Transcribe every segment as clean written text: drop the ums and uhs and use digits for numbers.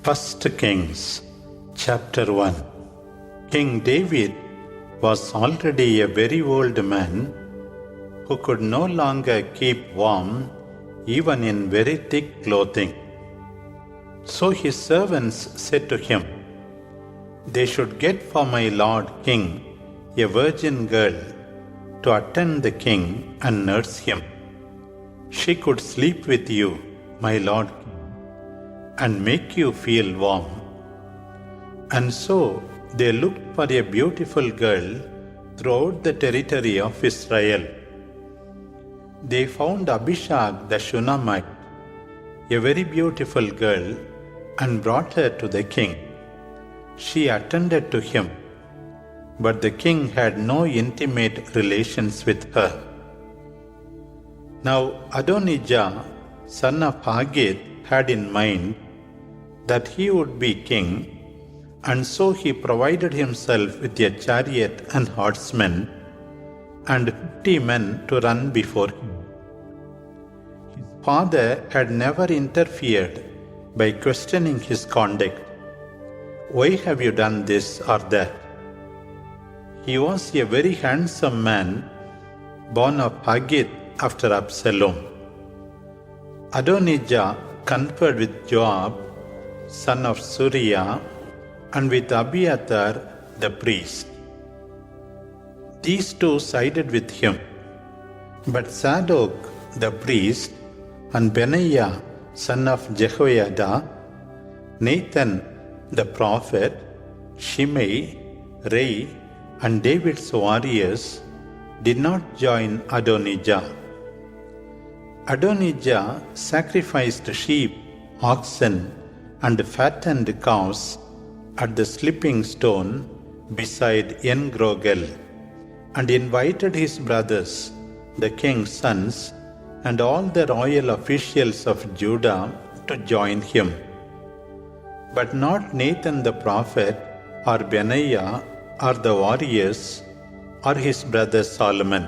1 Kings chapter 1. King David was already a very old man who could no longer keep warm even in very thick clothing. So his servants said to him, "They should get for my lord king a virgin girl to attend the king and nurse him. She could sleep with you, my lord king, and make you feel warm." And so they looked for a beautiful girl throughout the territory of Israel. They found Abishag the Shunammite, a very beautiful girl, and brought her to the king. She attended to him, but the king had no intimate relations with her. Now Adonijah, son of Haggith, had in mind that he would be king, and so he provided himself with a chariot and horsemen and 50 men to run before him. His father had never interfered by questioning his conduct. "Why have you done this or that?" He was a very handsome man, born of Haggith after Absalom. Adonijah conferred with Joab, son of Suriyah, and with Abiathar the priest. These two sided with him, but Zadok the priest, and Benaiah son of Jehoiada, Nathan the prophet, Shimei, Rei, and David's warriors did not join Adonijah. Adonijah sacrificed sheep, oxen, and fattened cows at the slipping stone beside En-Rogel, and invited his brothers, the king's sons, and all the royal officials of Judah to join him. But not Nathan the prophet, or Benaiah, or the warriors, or his brother Solomon.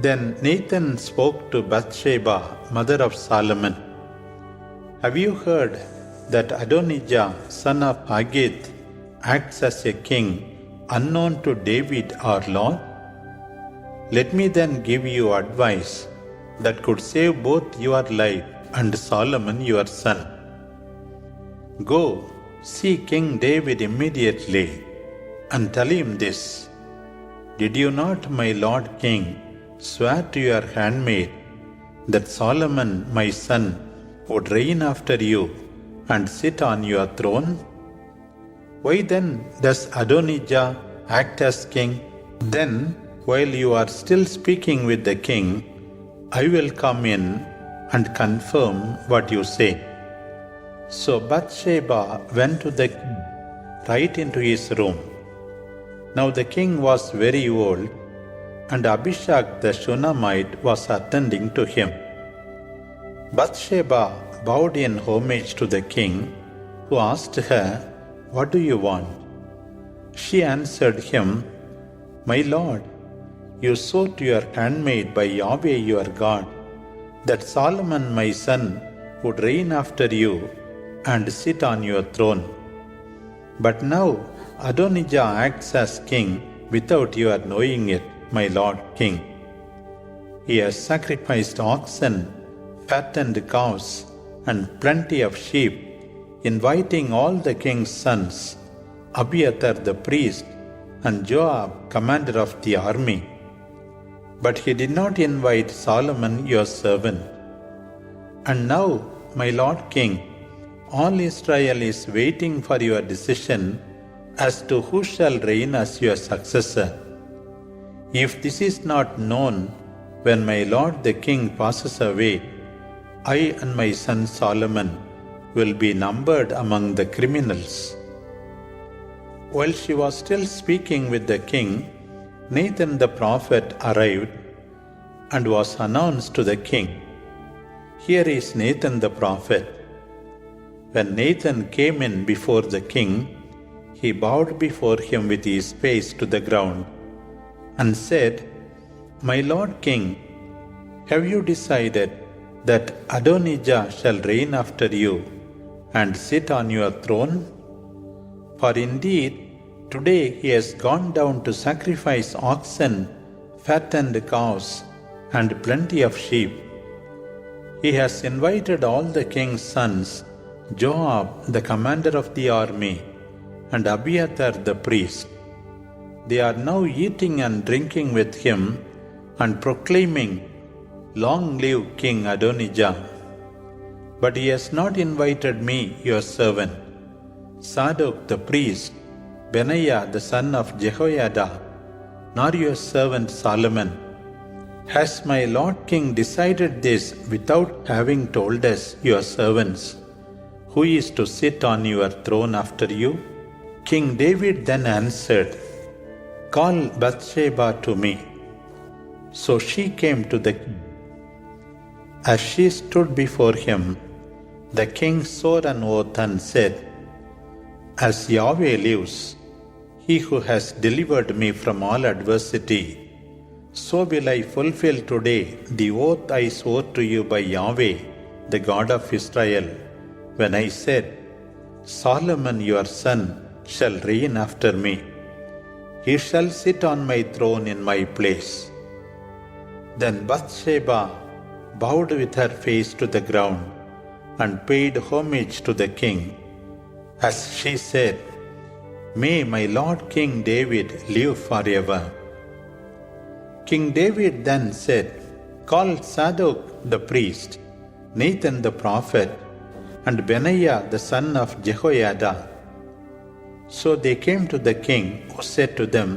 Then Nathan spoke to Bathsheba, mother of Solomon, "Have you heard that Adonijah, son of Haggith, acts as a king unknown to David our Lord? Let me then give you advice that could save both your life and Solomon your son. Go, see King David immediately, and tell him this: Did you not, my lord king, swear to your handmaid that Solomon my son would reign after you and sit on your throne? Why then does Adonijah act as king? Then, while you are still speaking with the king, I will come in and confirm what you say." So Bathsheba went to the king right into his room. Now the king was very old, and Abishag the Shunammite was attending to him. Bathsheba bowed in homage to the king, who asked her, "What do you want?" She answered him, "My lord, you swore to your handmaid by Yahweh your God that Solomon my son would reign after you and sit on your throne. But now Adonijah acts as king without your knowing it, my lord king. He has sacrificed oxen, fattened cows, and plenty of sheep, inviting all the king's sons, Abiathar the priest, and Joab, commander of the army. But he did not invite Solomon your servant. And now, my lord king, all Israel is waiting for your decision as to who shall reign as your successor. If this is not known when my lord the king passes away, I and my son Solomon will be numbered among the criminals." While she was still speaking with the king, Nathan the prophet arrived and was announced to the king, "Here is Nathan the prophet." When Nathan came in before the king, he bowed before him with his face to the ground and said, "My lord king, have you decided that Adonijah shall reign after you and sit on your throne? For indeed, today he has gone down to sacrifice oxen, fattened cows, and plenty of sheep. He has invited all the king's sons, Joab the commander of the army, and Abiathar the priest. They are now eating and drinking with him and proclaiming, Long live King Adonijah! But he has not invited me, your servant, Zadok the priest, Benaiah the son of Jehoiada, nor your servant Solomon. Has my Lord King decided this without having told us, your servants, who is to sit on your throne after you? King David then answered, Call Bathsheba to me. So she came to the king. As she stood before him, the king swore an oath and said, As Yahweh lives, he who has delivered me from all adversity, so will I fulfill today the oath I swore to you by Yahweh, the God of Israel, when I said, Solomon your son shall reign after me. He shall sit on my throne in my place. Then Bathsheba bowed with her face to the ground and paid homage to the king, as she said, May my Lord King David live forever. King David then said, Call Zadok the priest, Nathan the prophet, and Benaiah the son of Jehoiada. So they came to the king, who said to them,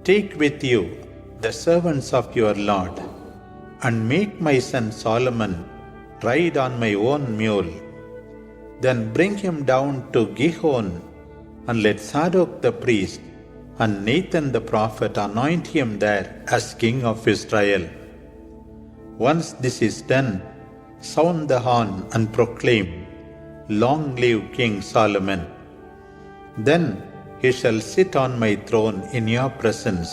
Take with you the servants of your Lord, and make my son Solomon ride on my own mule. Then bring him down to Gihon, and let Zadok the priest and Nathan the prophet anoint him there as king of Israel. Once this is done, sound the horn and proclaim, Long live King Solomon! Then he shall sit on my throne in your presence.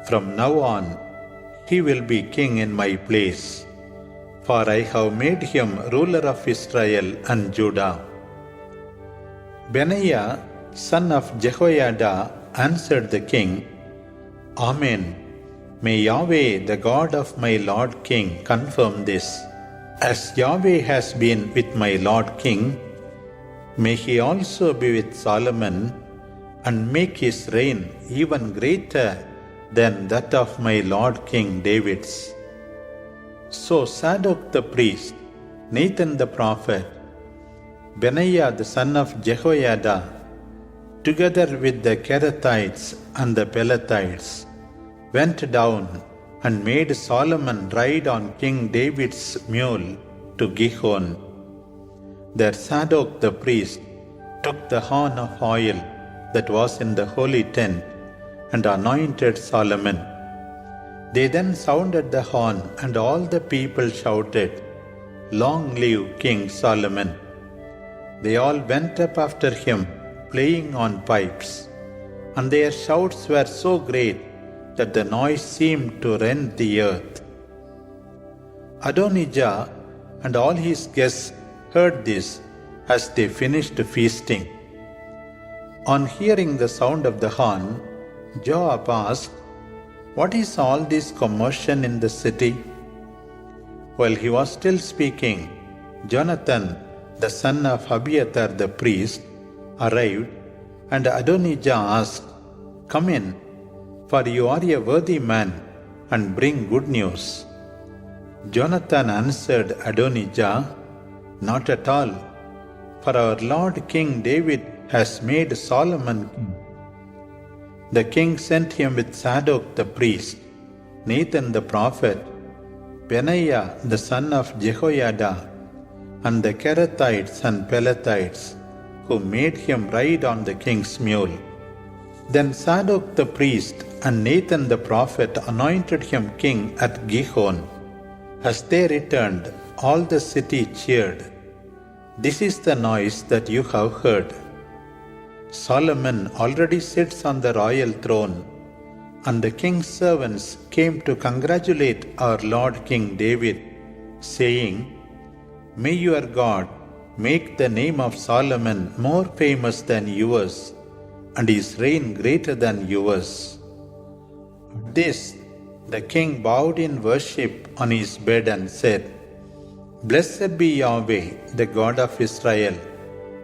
From now on, he will be king in my place, for I have made him ruler of Israel and Judah. Benaiah, son of Jehoiada, answered the king, Amen. May Yahweh, the God of my Lord King, confirm this. As Yahweh has been with my Lord King, may he also be with Solomon, and make his reign even greater than that of my Lord King David's. So Zadok the priest, Nathan the prophet, Benaiah the son of Jehoiada, together with the Kerethites and the Pelethites, went down and made Solomon ride on King David's mule to Gihon. There Zadok the priest took the horn of oil that was in the holy tent and anointed Solomon. They then sounded the horn, and all the people shouted, Long live King Solomon! They all went up after him, playing on pipes, and their shouts were so great that the noise seemed to rend the earth. Adonijah and all his guests heard this as they finished feasting. On hearing the sound of the horn, Joab asked, What is all this commotion in the city? While he was still speaking, Jonathan, the son of Abiathar the priest, arrived, and Adonijah asked, Come in, for you are a worthy man, and bring good news. Jonathan answered Adonijah, Not at all, for our Lord King David has made Solomon king. The king sent him with Zadok the priest, Nathan the prophet, Benaiah the son of Jehoiada, and the Kerethites and Pelethites, who made him ride on the king's mule. Then Zadok the priest and Nathan the prophet anointed him king at Gihon. As they returned, all the city cheered. This is the noise that you have heard. Solomon already sits on the royal throne, and the king's servants came to congratulate our Lord King David, saying, May your God, make the name of Solomon more famous than yours, and his reign greater than yours." At this, the king bowed in worship on his bed and said, "Blessed be Yahweh, the God of Israel,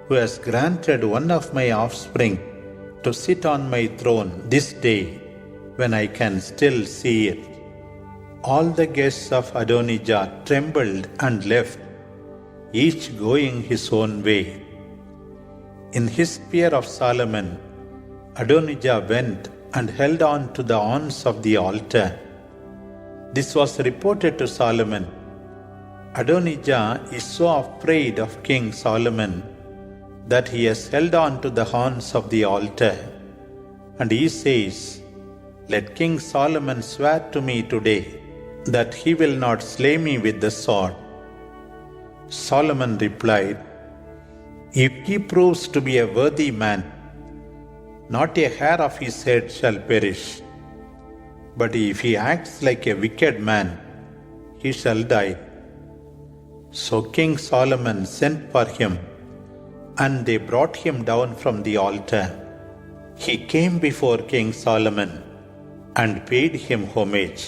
who has granted one of my offspring to sit on my throne this day, when I can still see it." All the guests of Adonijah trembled and left, each going his own way. In his fear of Solomon, Adonijah went and held on to the horns of the altar. This was reported to Solomon. Adonijah is so afraid of King Solomon that he has held on to the horns of the altar. And he says, "Let King Solomon swear to me today that he will not slay me with the sword." Solomon replied, "If he proves to be a worthy man, not a hair of his head shall perish. But if he acts like a wicked man, he shall die." So King Solomon sent for him, and they brought him down from the altar. He came before King Solomon and paid him homage.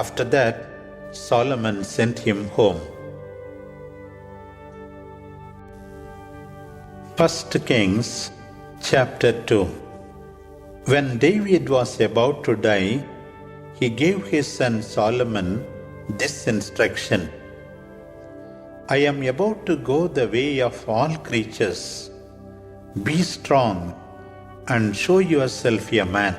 After that, Solomon sent him home. 1 Kings chapter 2. When David was about to die, he gave his son Solomon this instruction: "I am about to go the way of all creatures. Be strong and show yourself a man.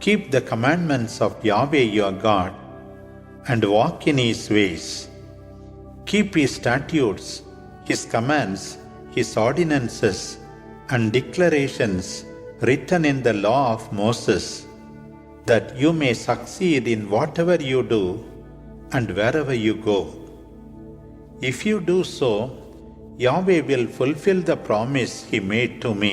Keep the commandments of Yahweh your God and walk in his ways. Keep his statutes, his commands, his ordinances, and declarations written in the law of Moses, that you may succeed in whatever you do and wherever you go. If you do so, Yahweh will fulfill the promise he made to me.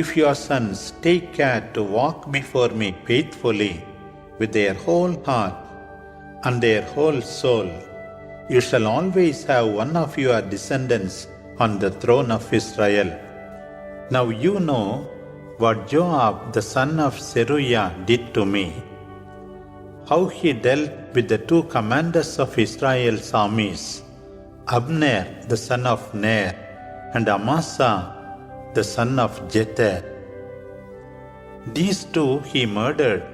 If your sons take care to walk before me faithfully with their whole heart and their whole soul, you shall always have one of your descendants on the throne of Israel." Now you know what Joab the son of Zeruiah did to me, how he dealt with the two commanders of Israel's armies, Abner the son of Ner and Amasa the son of Jether. These two he murdered,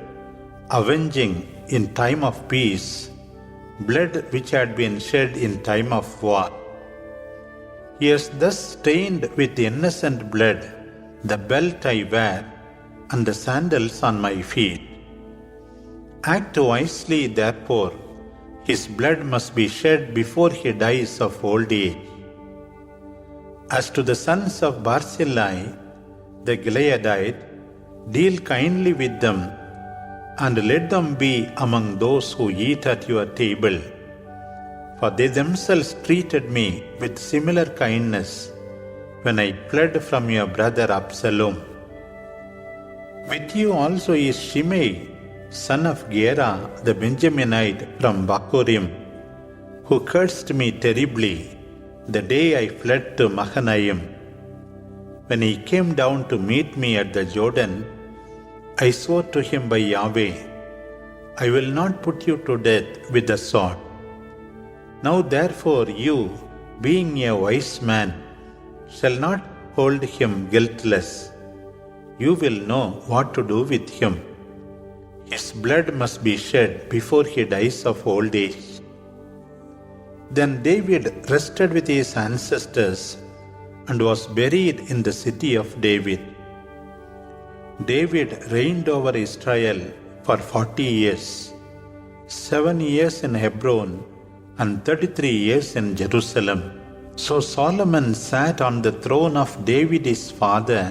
avenging in time of peace blood which had been shed in time of war. He has thus stained with innocent blood the belt I wear and the sandals on my feet. Act wisely, therefore, his blood must be shed before he dies of old age. As to the sons of Barzillai, the Gileadite, deal kindly with them, and let them be among those who eat at your table. For they themselves treated me with similar kindness when I fled from your brother Absalom. With you also is Shimei, son of Gera the Benjaminite from Bahurim, who cursed me terribly the day I fled to Mahanaim. When he came down to meet me at the Jordan, I swore to him by Yahweh, "I will not put you to death with the sword." Now therefore you, being a wise man, shall not hold him guiltless. You will know what to do with him. His blood must be shed before he dies of old age. Then David rested with his ancestors and was buried in the city of David. David reigned over Israel for 40 years, 7 years in Hebron and 33 years in Jerusalem. So Solomon sat on the throne of David his father,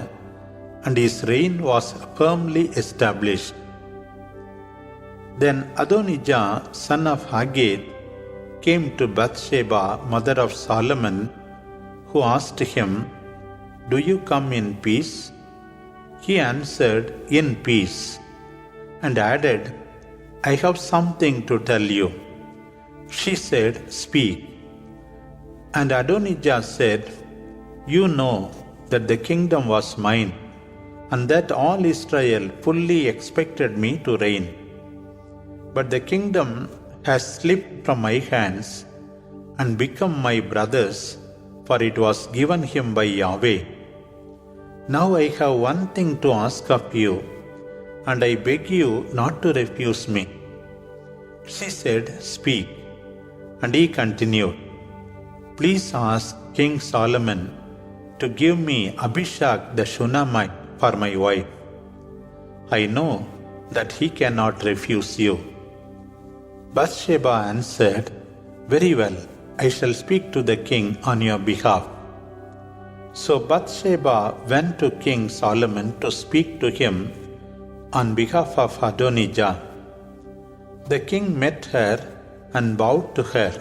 and his reign was firmly established. Then Adonijah, son of Haggith, came to Bathsheba, mother of Solomon, who asked him, "Do you come in peace?" He answered, "In peace," and added, "I have something to tell you." She said, "Speak." And Adonijah said, You know that the kingdom was mine, and that all Israel fully expected me to reign. But the kingdom has slipped from my hands and become my brother's, for it was given him by Yahweh. Now I have one thing to ask of you, and I beg you not to refuse me. She said, Speak. And he continued, Please ask King Solomon to give me Abishag the Shunammite for my wife. I know that he cannot refuse you. Bathsheba answered, Very well, I shall speak to the king on your behalf. So Bathsheba went to King Solomon to speak to him on behalf of Adonijah. The king met her and bowed to her.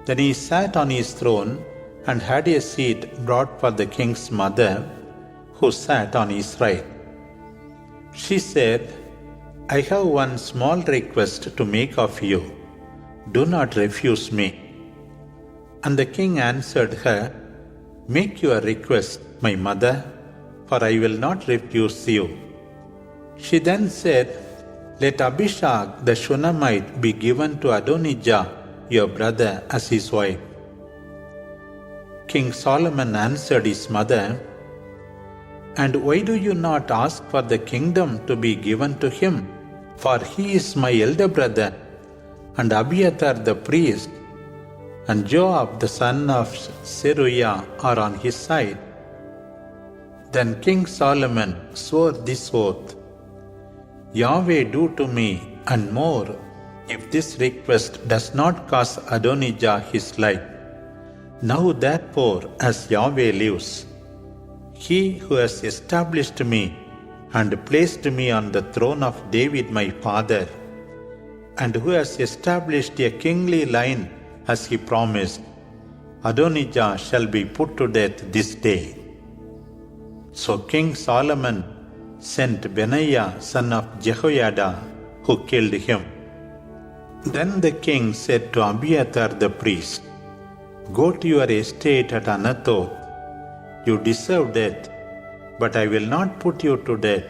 Then he sat on his throne and had a seat brought for the king's mother, who sat on his right. She said, I have one small request to make of you. Do not refuse me. And the king answered her, Make your request, my mother, for I will not refuse you. She then said, Let Abishag the Shunammite be given to Adonijah, your brother, as his wife. King Solomon answered his mother, And why do you not ask for the kingdom to be given to him? For he is my elder brother, and Abiathar the priest, and Joab the son of Zeruiah are on his side. Then King Solomon swore this oath, Yahweh do to me and more, if this request does not cost Adonijah his life. Now therefore, as Yahweh lives, he who has established me and placed me on the throne of David my father, and who has established a kingly line as he promised, Adonijah shall be put to death this day. So King Solomon sent Benaiah son of Jehoiada, who killed him. Then the king said to Abiathar the priest, Go to your estate at Anathoth. You deserve death, but I will not put you to death,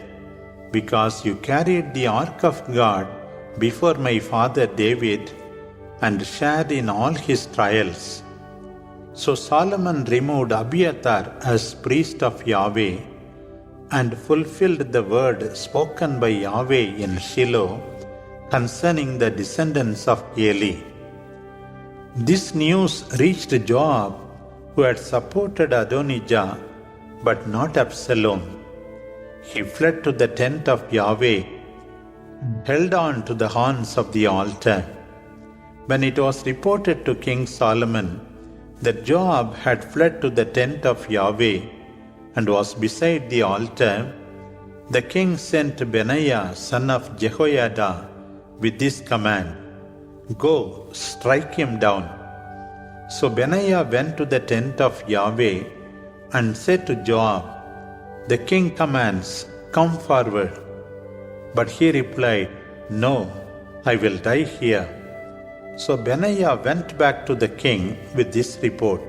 because you carried the ark of God before my father David and shared in all his trials. So Solomon removed Abiathar as priest of Yahweh and fulfilled the word spoken by Yahweh in Shiloh concerning the descendants of Eli. This news reached Joab, who had supported Adonijah, but not Absalom. He fled to the tent of Yahweh, held on to the horns of the altar. When it was reported to King Solomon that Joab had fled to the tent of Yahweh and was beside the altar, the king sent Benaiah son of Jehoiada with this command, Go, strike him down. So Benaiah went to the tent of Yahweh and said to Joab, The king commands, Come forward. But he replied, No, I will die here. So Benaiah went back to the king with this report.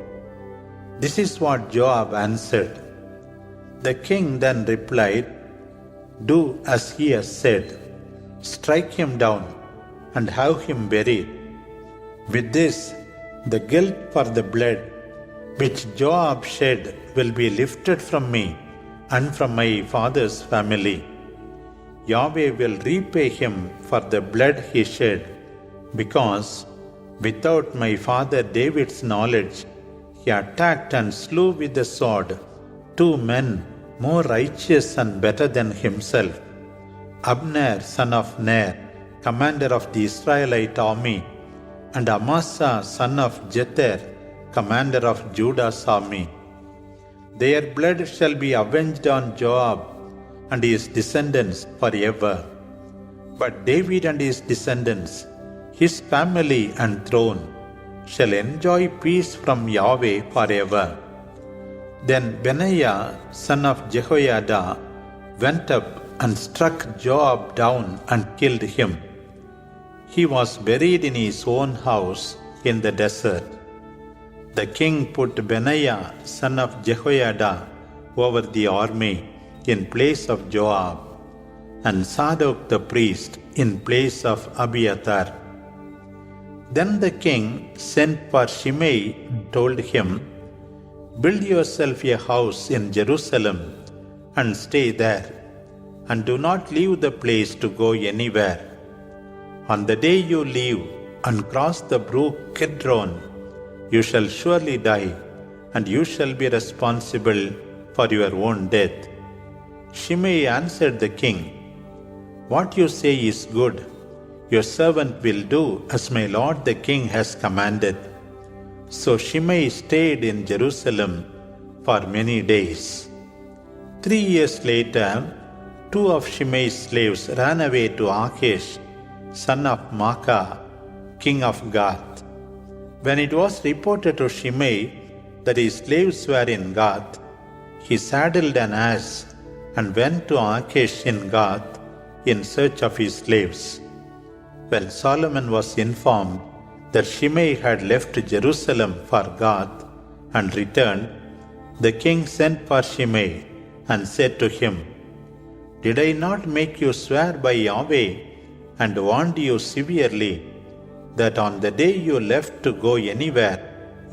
This is what Joab answered. The king then replied, Do as he has said. Strike him down and have him buried. With this, the guilt for the blood which Joab shed will be lifted from me and from my father's family. Yahweh will repay him for the blood he shed, because without my father David's knowledge, he attacked and slew with the sword 2 men more righteous and better than himself, Abner son of Ner, commander of the Israelite army, and Amasa son of Jether, commander of Judah's army. Their blood shall be avenged on Joab and his descendants forever. But David and his descendants, his family and throne, shall enjoy peace from Yahweh forever. Then Benaiah son of Jehoiada went up and struck Joab down and killed him. He was buried in his own house in the desert. The king put Benaiah, son of Jehoiada, over the army in place of Joab, and Zadok the priest in place of Abiathar. Then the king sent for Shimei and told him, "Build yourself a house in Jerusalem and stay there, and do not leave the place to go anywhere. On the day you leave and cross the brook Kidron, you shall surely die, and you shall be responsible for your own death." Shimei answered the king, "What you say is good. Your servant will do as my lord the king has commanded." So Shimei stayed in Jerusalem for many days. 3 years later, 2 of Shimei's slaves ran away to Achish, son of Maacah, king of Gath. When it was reported to Shimei that his slaves were in Gath, he saddled an ass and went to Achish in Gath in search of his slaves. When Solomon was informed that Shimei had left Jerusalem for Gath and returned, the king sent for Shimei and said to him, "Did I not make you swear by Yahweh and warned you severely that on the day you left to go anywhere,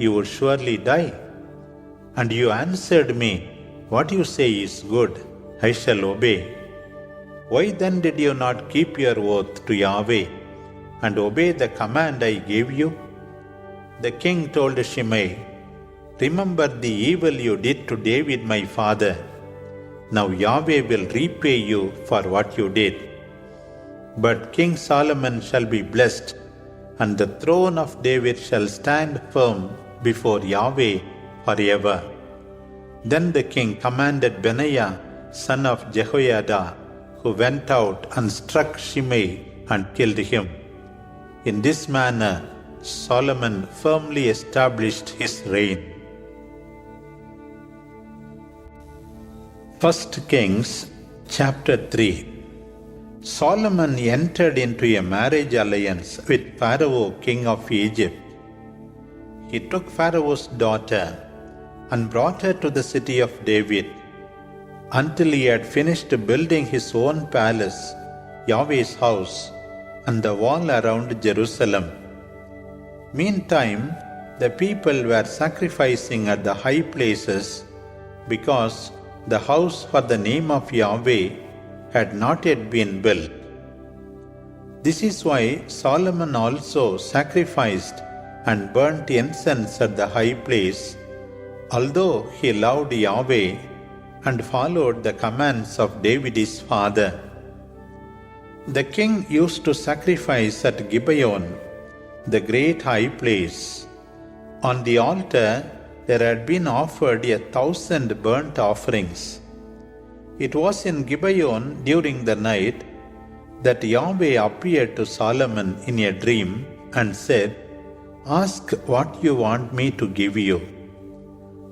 you would surely die? And you answered me, 'What you say is good, I shall obey.' Why then did you not keep your oath to Yahweh and obey the command I gave you?" The king told Shimei, "Remember the evil you did to David my father. Now Yahweh will repay you for what you did. But King Solomon shall be blessed, and the throne of David shall stand firm before Yahweh forever." Then the king commanded Benaiah, son of Jehoiada, who went out and struck Shimei and killed him. In this manner, Solomon firmly established his reign. 1 Kings chapter 3. Solomon entered into a marriage alliance with Pharaoh, king of Egypt. He took Pharaoh's daughter and brought her to the city of David until he had finished building his own palace, Yahweh's house, and the wall around Jerusalem. Meantime, the people were sacrificing at the high places because the house for the name of Yahweh had not yet been built. This is why Solomon also sacrificed and burnt incense at the high place, although he loved Yahweh and followed the commands of David his father. The king used to sacrifice at Gibeon, the great high place. On the altar there had been offered 1,000 burnt offerings. It was in Gibeon during the night that Yahweh appeared to Solomon in a dream and said, "Ask what you want me to give you."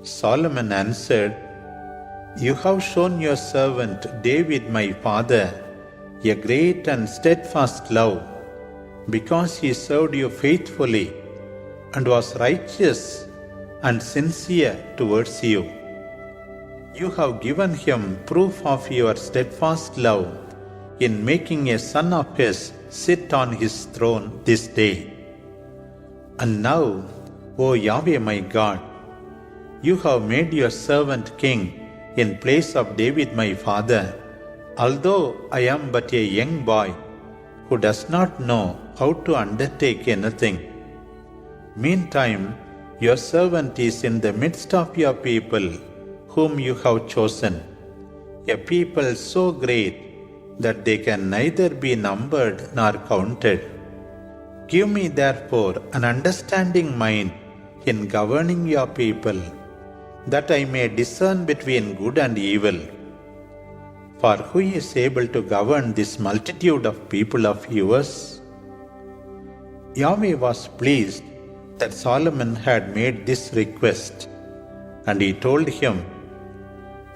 Solomon answered, "You have shown your servant David my father a great and steadfast love, because he served you faithfully and was righteous and sincere towards you. You have given him proof of your steadfast love in making a son of his sit on his throne this day. And now, O Yahweh my God, you have made your servant king in place of David my father, although I am but a young boy who does not know how to undertake anything. Meantime, your servant is in the midst of your people whom you have chosen, a people so great that they can neither be numbered nor counted. Give me therefore an understanding mind in governing your people, that I may discern between good and evil. For who is able to govern this multitude of people of yours?" Yahweh was pleased that Solomon had made this request, and he told him,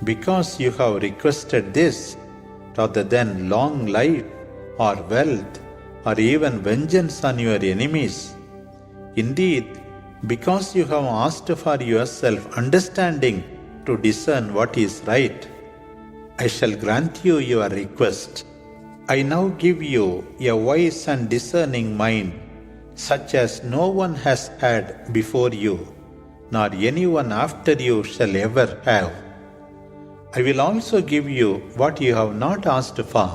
"Because you have requested this, rather than long life or wealth or even vengeance on your enemies, indeed Because you have asked for yourself understanding to discern what is right, I shall grant you your request. I now give you a wise and discerning mind, such as no one has had before you, nor anyone after you shall ever have. I will also give you what you have not asked for,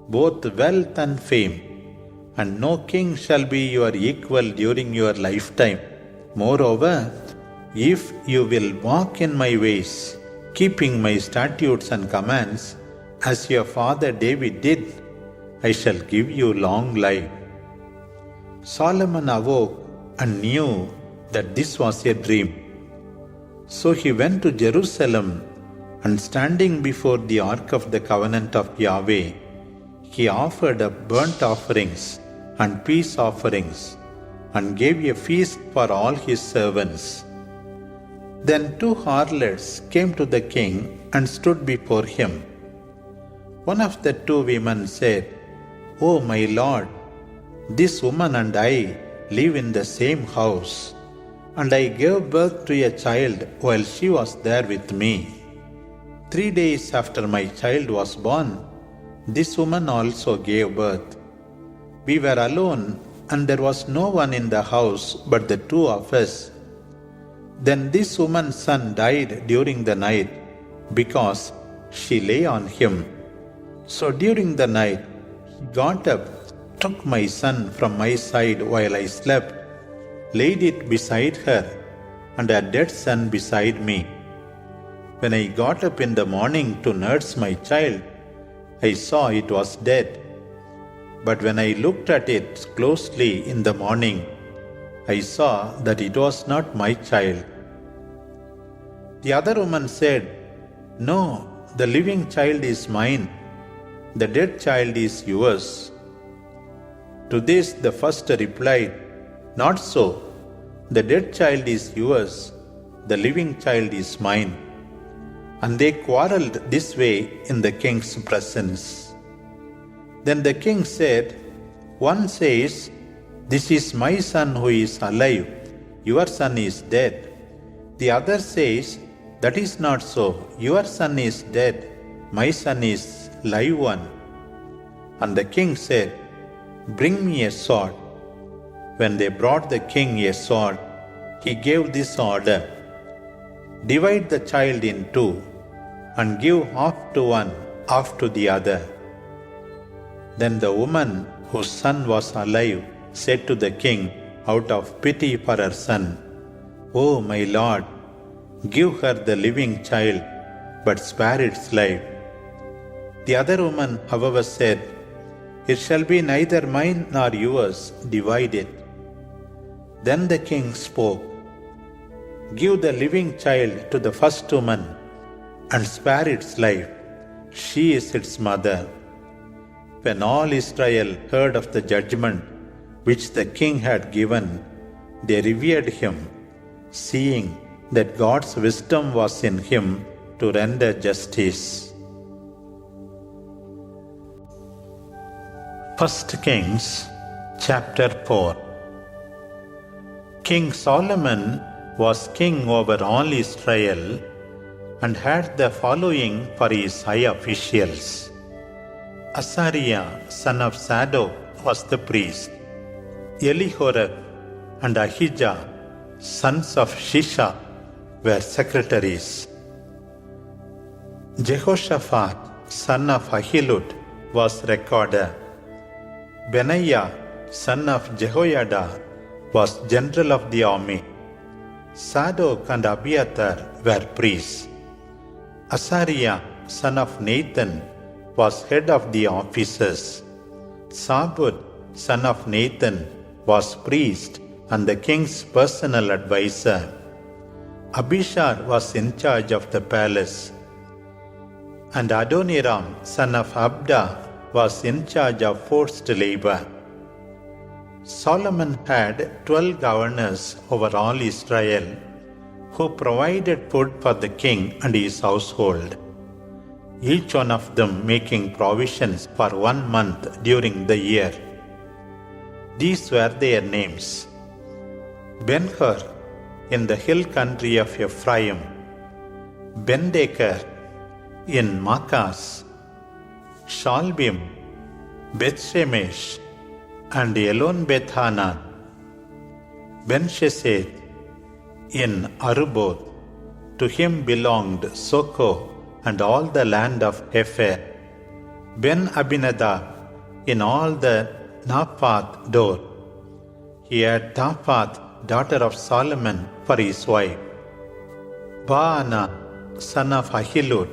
both wealth and fame, and no king shall be your equal during your lifetime. Moreover, if you will walk in my ways, keeping my statutes and commands, as your father David did, I shall give you long life. Solomon awoke and knew that this was a dream. So he went to Jerusalem, and standing before the ark of the covenant of Yahweh, he offered up burnt offerings and peace offerings, and gave a feast for all his servants. Then 2 harlots came to the king and stood before him. One of the 2 women said, "O my lord, this woman and I live in the same house, and I gave birth to a child while she was there with me. 3 days after my child was born, this woman also gave birth. We were alone, and there was no one in the house but the 2 of us. Then this woman's son died during the night, because she lay on him. So during the night, he got up, took my son from my side while I slept, laid it beside her, and her dead son beside me. When I got up in the morning to nurse my child, I saw it was dead. But when I looked at it closely in the morning, I saw that it was not my child." The other woman said, "No, the living child is mine. The dead child is yours." To this the first replied, "Not so. The dead child is yours. The living child is mine." And they quarreled this way in the king's presence. Then the king said, "One says, 'This is my son who is alive. Your son is dead.' The other says, 'That is not so. Your son is dead. My son is live one.' And the king said, 'Bring me a sword.' When they brought the king a sword, he gave this order, 'Divide the child in 2, and give half to one, half to the other.' Then the woman whose son was alive said to the king out of pity for her son, 'O my lord, give her the living child, but spare its life.' The other woman, however, said, 'It shall be neither mine nor yours, divide it.' Then the king spoke, 'Give the living child to the first woman, and spare its life. She is its mother.' When all Israel heard of the judgment which the king had given, they revered him, seeing that God's wisdom was in him to render justice. 1 Kings chapter 4. King Solomon was king over all Israel and had the following for his high officials. Azariah, son of Zadok, was the priest. Elihoreph and Ahijah, sons of Shisha, were secretaries. Jehoshaphat, son of Ahilud, was recorder. Benaiah, son of Jehoiada, was general of the army. Zadok and Abiathar were priests. Azariah, son of Nathan, was head of the officers. Zabud, son of Nathan, was priest and the king's personal advisor. Abishar was in charge of the palace. And Adoniram, son of Abda, was in charge of forced labor. Solomon had 12 governors over all Israel, who provided food for the king and his household, each one of them making provisions for 1 month during the year. These were their names: Ben-Hur in the hill country of Ephraim, Ben-Deker in Makas, Shalbim, Beth-Shemesh, and Elon-Beth-Hanan, Ben-Shesed in Aruboth. To him belonged Soko and all the land of Hepher. Ben-Abinadab in all the Naphath Dor. He had Taphath, daughter of Solomon, for his wife. Baana, son of Ahilud,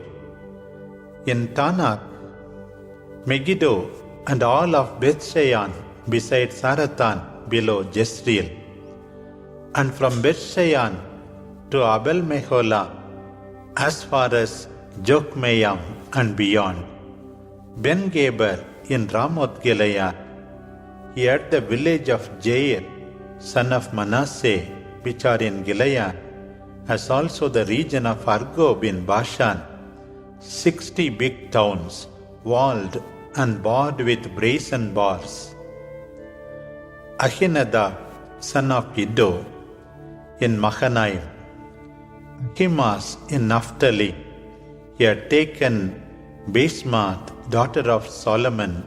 in Tanakh, Megiddo, and all of Bethshean, besides Sarathan, below Jezreel. And from Bethshean to Abel-Meholah, as far as Jokmeam and beyond. Ben-Geber in Ramoth-Gilead. He had the village of Jair, son of Manasseh, which are in Gilead, as also the region of Argob in Bashan, 60 big towns, walled and barred with brazen bars. Ahinadab, son of Iddo, in Mahanaim. Ahimaaz in Naphtali. He had taken Basemath, daughter of Solomon,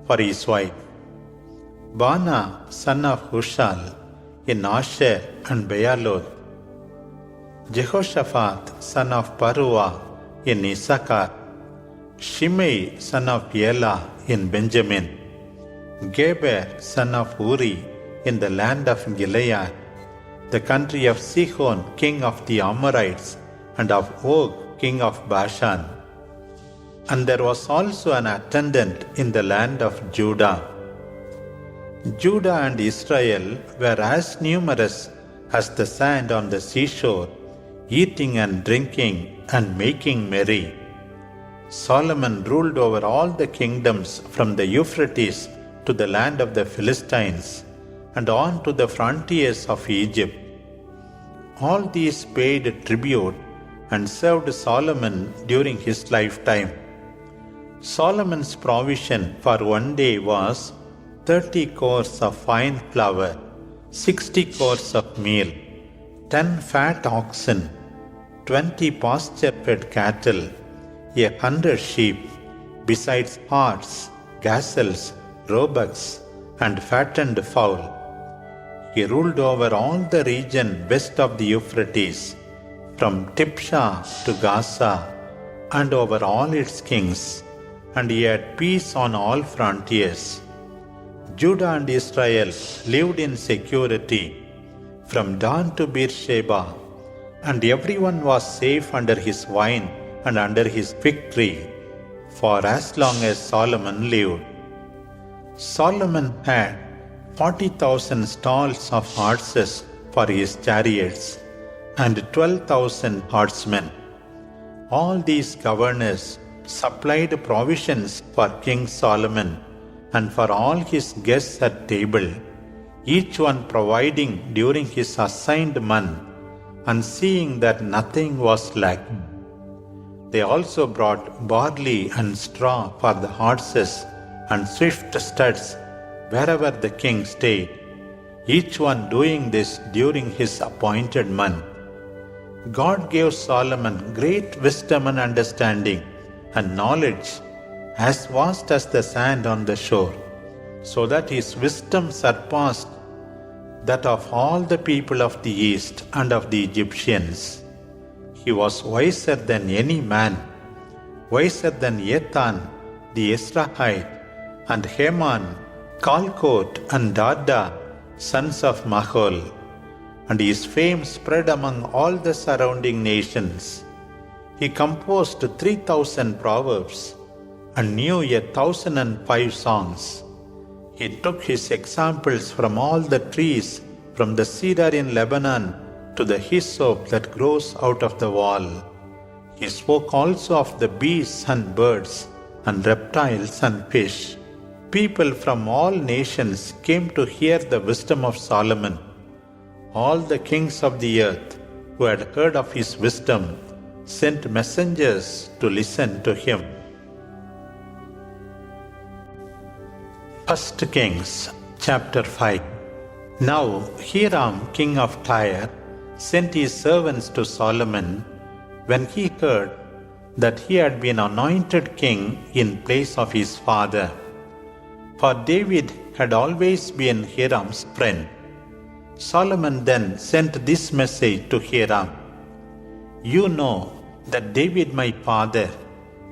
for his wife. Baana, son of Hushal, in Asher and Bealoth. Jehoshaphat, son of Paruah, in Issachar. Shimei, son of Elah, in Benjamin. Geber, son of Uri, in the land of Gilead, the country of Sihon, king of the Amorites, and of Og, king of Bashan. And there was also an attendant in the land of Judah. Judah and Israel were as numerous as the sand on the seashore, eating and drinking and making merry. Solomon ruled over all the kingdoms from the Euphrates to the land of the Philistines and on to the frontiers of Egypt. All these paid tribute and served Solomon during his lifetime. Solomon's provision for one day was 30 cores of fine flour, 60 cores of meal, 10 fat oxen, 20 pasture-fed cattle, 100 sheep, besides harts, gazelles, roebucks, and fattened fowl. He ruled over all the region west of the Euphrates, from Tipsha to Gaza, and over all its kings, and he had peace on all frontiers. Judah and Israel lived in security from Dan to Beersheba, and everyone was safe under his vine and under his fig tree, for as long as Solomon lived. Solomon had 40,000 stalls of horses for his chariots, and 12,000 horsemen. All these governors supplied provisions for King Solomon and for all his guests at table, each one providing during his assigned month, and seeing that nothing was lacking. They also brought barley and straw for the horses and swift studs wherever the king stayed, each one doing this during his appointed month. God gave Solomon great wisdom and understanding and knowledge as vast as the sand on the shore, so that his wisdom surpassed that of all the people of the east and of the Egyptians. He was wiser than any man, wiser than Ethan the Ezrahite, and Heman, Calcot, and Darda, sons of Mahol. And his fame spread among all the surrounding nations. He composed 3,000 proverbs and knew 1,005 songs. He took his examples from all the trees, from the cedar in Lebanon to the hyssop that grows out of the wall. He spoke also of the beasts and birds and reptiles and fish. People from all nations came to hear the wisdom of Solomon. All the kings of the earth who had heard of his wisdom sent messengers to listen to him. 1 Kings chapter 5. Now Hiram, king of Tyre, sent his servants to Solomon when he heard that he had been anointed king in place of his father. For David had always been Hiram's friend. Solomon then sent this message to Hiram: "You know that David my father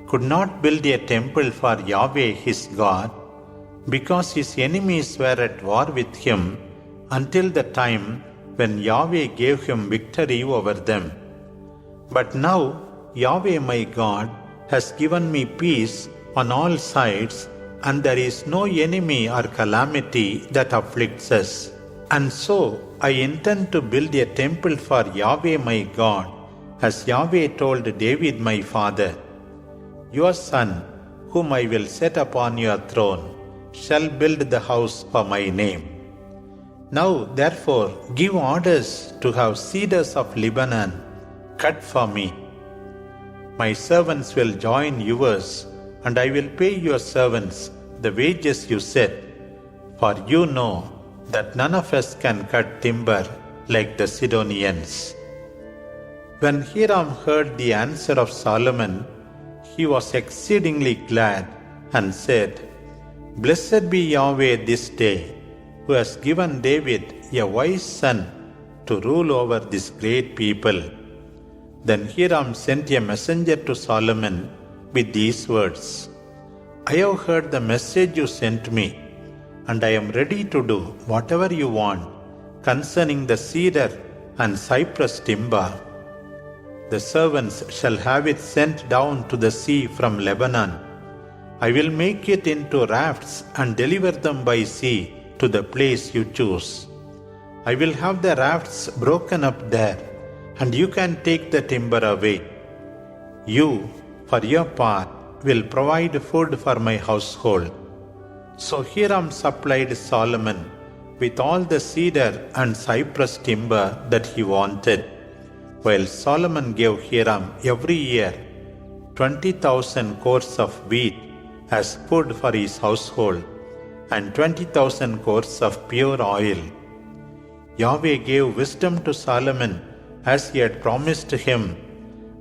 could not build a temple for Yahweh his God, because his enemies were at war with him until the time when Yahweh gave him victory over them. But now Yahweh my God has given me peace on all sides, and there is no enemy or calamity that afflicts us. And so I intend to build a temple for Yahweh my God, as Yahweh told David my father. Your son, whom I will set upon your throne, shall build the house for my name. Now therefore give orders to have cedars of Lebanon cut for me. My servants will join yours, and I will pay your servants the wages you set, for you know that none of us can cut timber like the Sidonians." When Hiram heard the answer of Solomon, he was exceedingly glad and said, "Blessed be Yahweh this day, who has given David a wise son to rule over this great people." Then Hiram sent a messenger to Solomon with these words: "I have heard the message you sent me, and I am ready to do whatever you want concerning the cedar and cypress timber. The servants shall have it sent down to the sea from Lebanon. I will make it into rafts and deliver them by sea to the place you choose. I will have the rafts broken up there, and you can take the timber away. You, for your part, will provide food for my household." So Hiram supplied Solomon with all the cedar and cypress timber that he wanted, while Solomon gave Hiram every year 20,000 cors of wheat as food for his household, and 20,000 cors of pure oil. Yahweh gave wisdom to Solomon as he had promised him,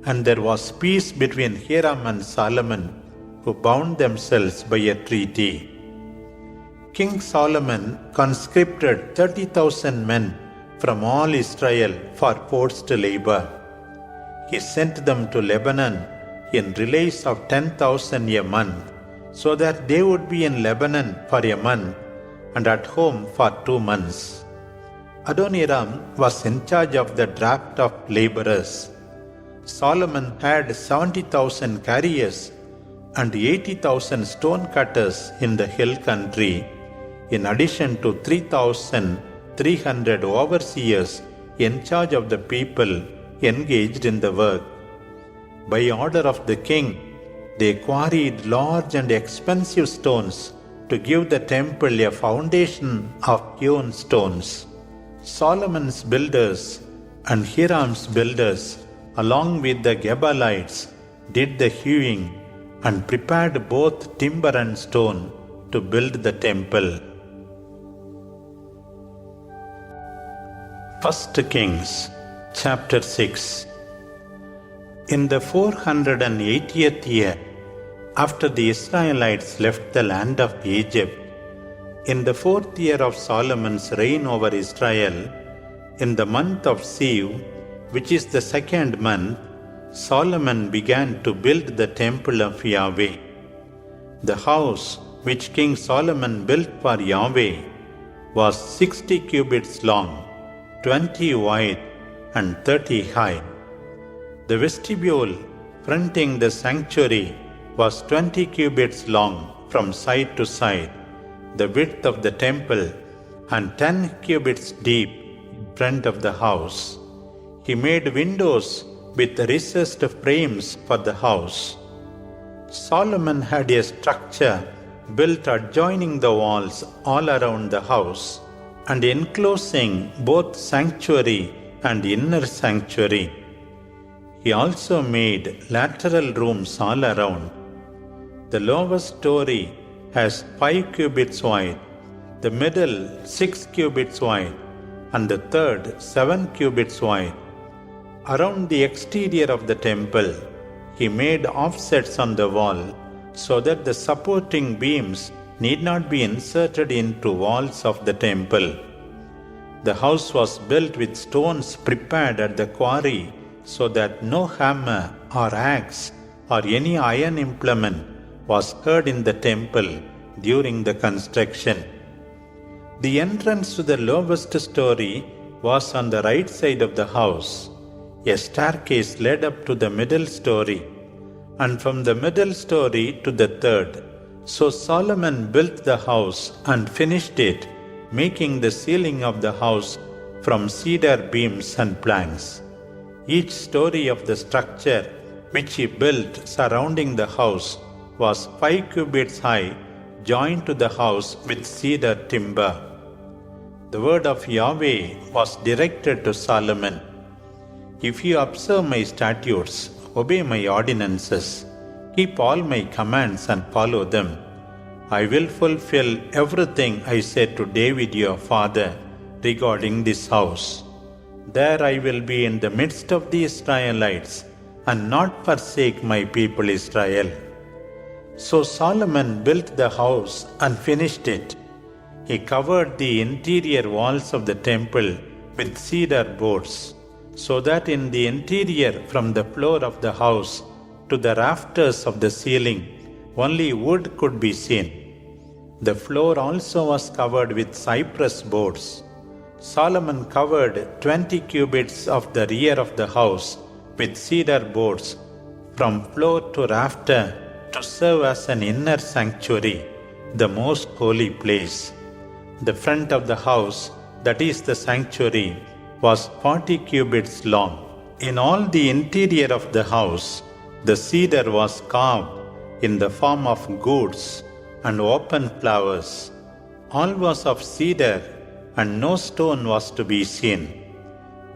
and there was peace between Hiram and Solomon, who bound themselves by a treaty. King Solomon conscripted 30,000 men from all Israel for forced labor. He sent them to Lebanon in relays of 10,000 a month, so that they would be in Lebanon for a month and at home for 2 months. Adoniram was in charge of the draft of laborers. Solomon had 70,000 carriers and 80,000 stone cutters in the hill country, in addition to 3,300 overseers in charge of the people engaged in the work. By order of the king, they quarried large and expensive stones to give the temple a foundation of hewn stones. Solomon's builders and Hiram's builders, along with the Gebalites, did the hewing and prepared both timber and stone to build the temple. 1 Kings chapter 6. In the 480th year, after the Israelites left the land of Egypt, in the 4th year of Solomon's reign over Israel, in the month of Siv, which is the 2nd month, Solomon began to build the temple of Yahweh. The house which King Solomon built for Yahweh was 60 cubits long, 20 wide, and 30 high. The vestibule fronting the sanctuary was 20 cubits long from side to side, the width of the temple, and 10 cubits deep in front of the house. He made windows with recessed frames for the house. Solomon had a structure built adjoining the walls all around the house and enclosing both sanctuary and inner sanctuary. He also made lateral rooms all around. The lowest story has 5 cubits wide, the middle 6 cubits wide, and the third 7 cubits wide. Around the exterior of the temple, he made offsets on the wall, so that the supporting beams need not be inserted into walls of the temple. The house was built with stones prepared at the quarry, so that no hammer or axe or any iron implement was heard in the temple during the construction. The entrance to the lowest story was on the right side of the house. A staircase led up to the middle story, and from the middle story to the third. So Solomon built the house and finished it, making the ceiling of the house from cedar beams and planks. Each story of the structure which he built surrounding the house was 5 cubits high, joined to the house with cedar timber. The word of Yahweh was directed to Solomon. If you observe my statutes, obey my ordinances, keep all my commands and follow them, I will fulfill everything I said to David your father regarding this house. There I will be in the midst of the Israelites and not forsake my people Israel. So Solomon built the house and finished it. He covered the interior walls of the temple with cedar boards, so that in the interior from the floor of the house to the rafters of the ceiling, only wood could be seen. The floor also was covered with cypress boards. Solomon covered 20 cubits of the rear of the house with cedar boards from floor to rafter to serve as an inner sanctuary, the most holy place. The front of the house, that is the sanctuary, was 40 cubits long. In all the interior of the house, the cedar was carved in the form of gourds and open flowers. All was of cedar, and no stone was to be seen.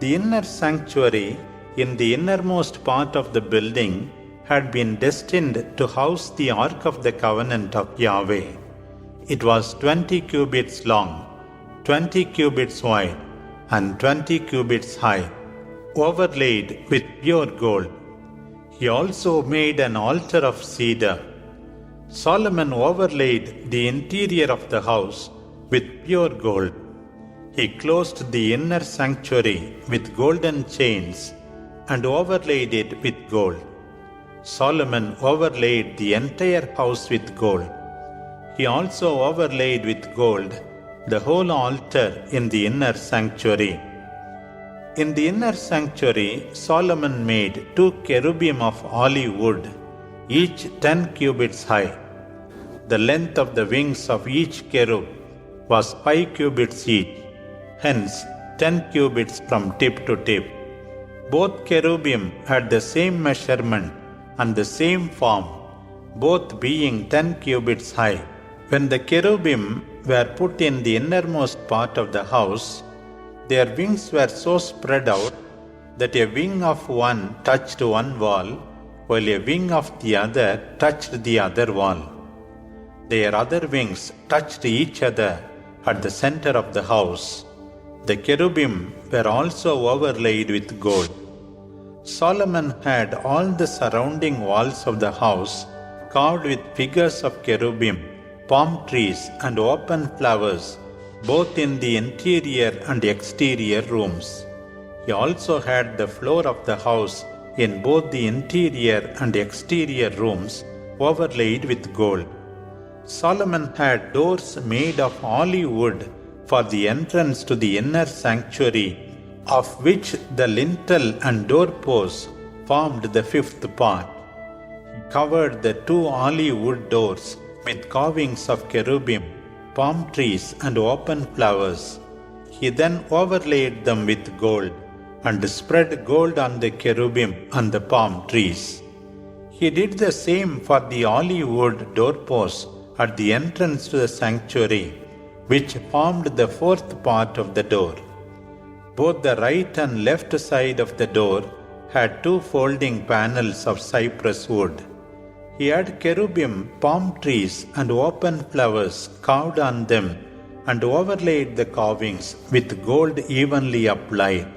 The inner sanctuary, in the innermost part of the building, had been destined to house the Ark of the Covenant of Yahweh. It was 20 cubits long, 20 cubits wide, and 20 cubits high, overlaid with pure gold. He also made an altar of cedar. Solomon overlaid the interior of the house with pure gold. He closed the inner sanctuary with golden chains and overlaid it with gold. Solomon overlaid the entire house with gold. He also overlaid with gold the whole altar in the inner sanctuary. In the inner sanctuary, Solomon made 2 cherubim of olive wood, each 10 cubits high. The length of the wings of each cherub was 5 cubits each, hence 10 cubits from tip to tip. Both cherubim had the same measurement and the same form, both being 10 cubits high. When the cherubim were put in the innermost part of the house, their wings were so spread out that a wing of one touched one wall, while a wing of the other touched the other wall. Their other wings touched each other at the center of the house. The cherubim were also overlaid with gold. Solomon had all the surrounding walls of the house carved with figures of cherubim, palm trees, and open flowers, both in the interior and exterior rooms. He also had the floor of the house in both the interior and exterior rooms overlaid with gold. Solomon had doors made of olive wood for the entrance to the inner sanctuary, of which the lintel and doorposts formed the 5th part. He covered the 2 olive wood doors with carvings of cherubim, palm trees, and open flowers. He then overlaid them with gold and spread gold on the cherubim and the palm trees. He did the same for the olive wood doorposts at the entrance to the sanctuary, which formed the 4th part of the door. Both the right and left side of the door had 2 folding panels of cypress wood. He had cherubim, palm trees, and open flowers carved on them and overlaid the carvings with gold evenly applied.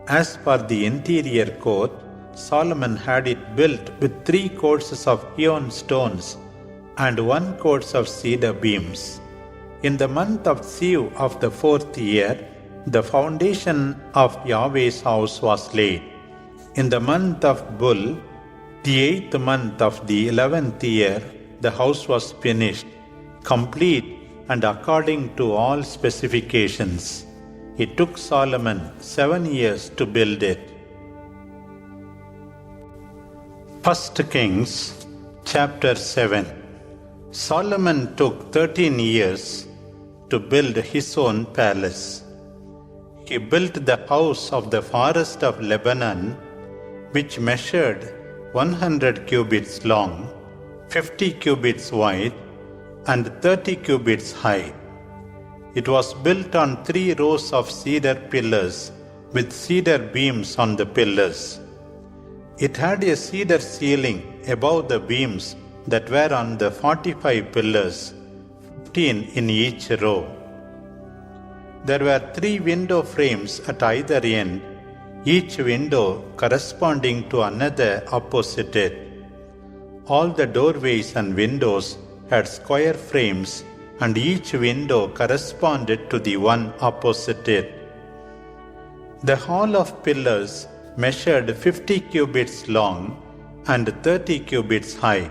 As for the interior court, Solomon had it built with 3 courses of hewn stones and 1 course of cedar beams. In the month of Siv of the 4th year, the foundation of Yahweh's house was laid. In the month of Bul, the 8th month of the 11th year, the house was finished, complete and according to all specifications. It took Solomon 7 years to build it. 1 Kings chapter 7. Solomon took 13 years to build his own palace. He built the house of the forest of Lebanon, which measured 100 cubits long, 50 cubits wide, and 30 cubits high. It was built on 3 rows of cedar pillars with cedar beams on the pillars. It had a cedar ceiling above the beams that were on the 45 pillars, 15 in each row. There were 3 window frames at either end, each window corresponding to another opposite it. All the doorways and windows had square frames, and each window corresponded to the one opposite it. The hall of pillars measured 50 cubits long and 30 cubits high.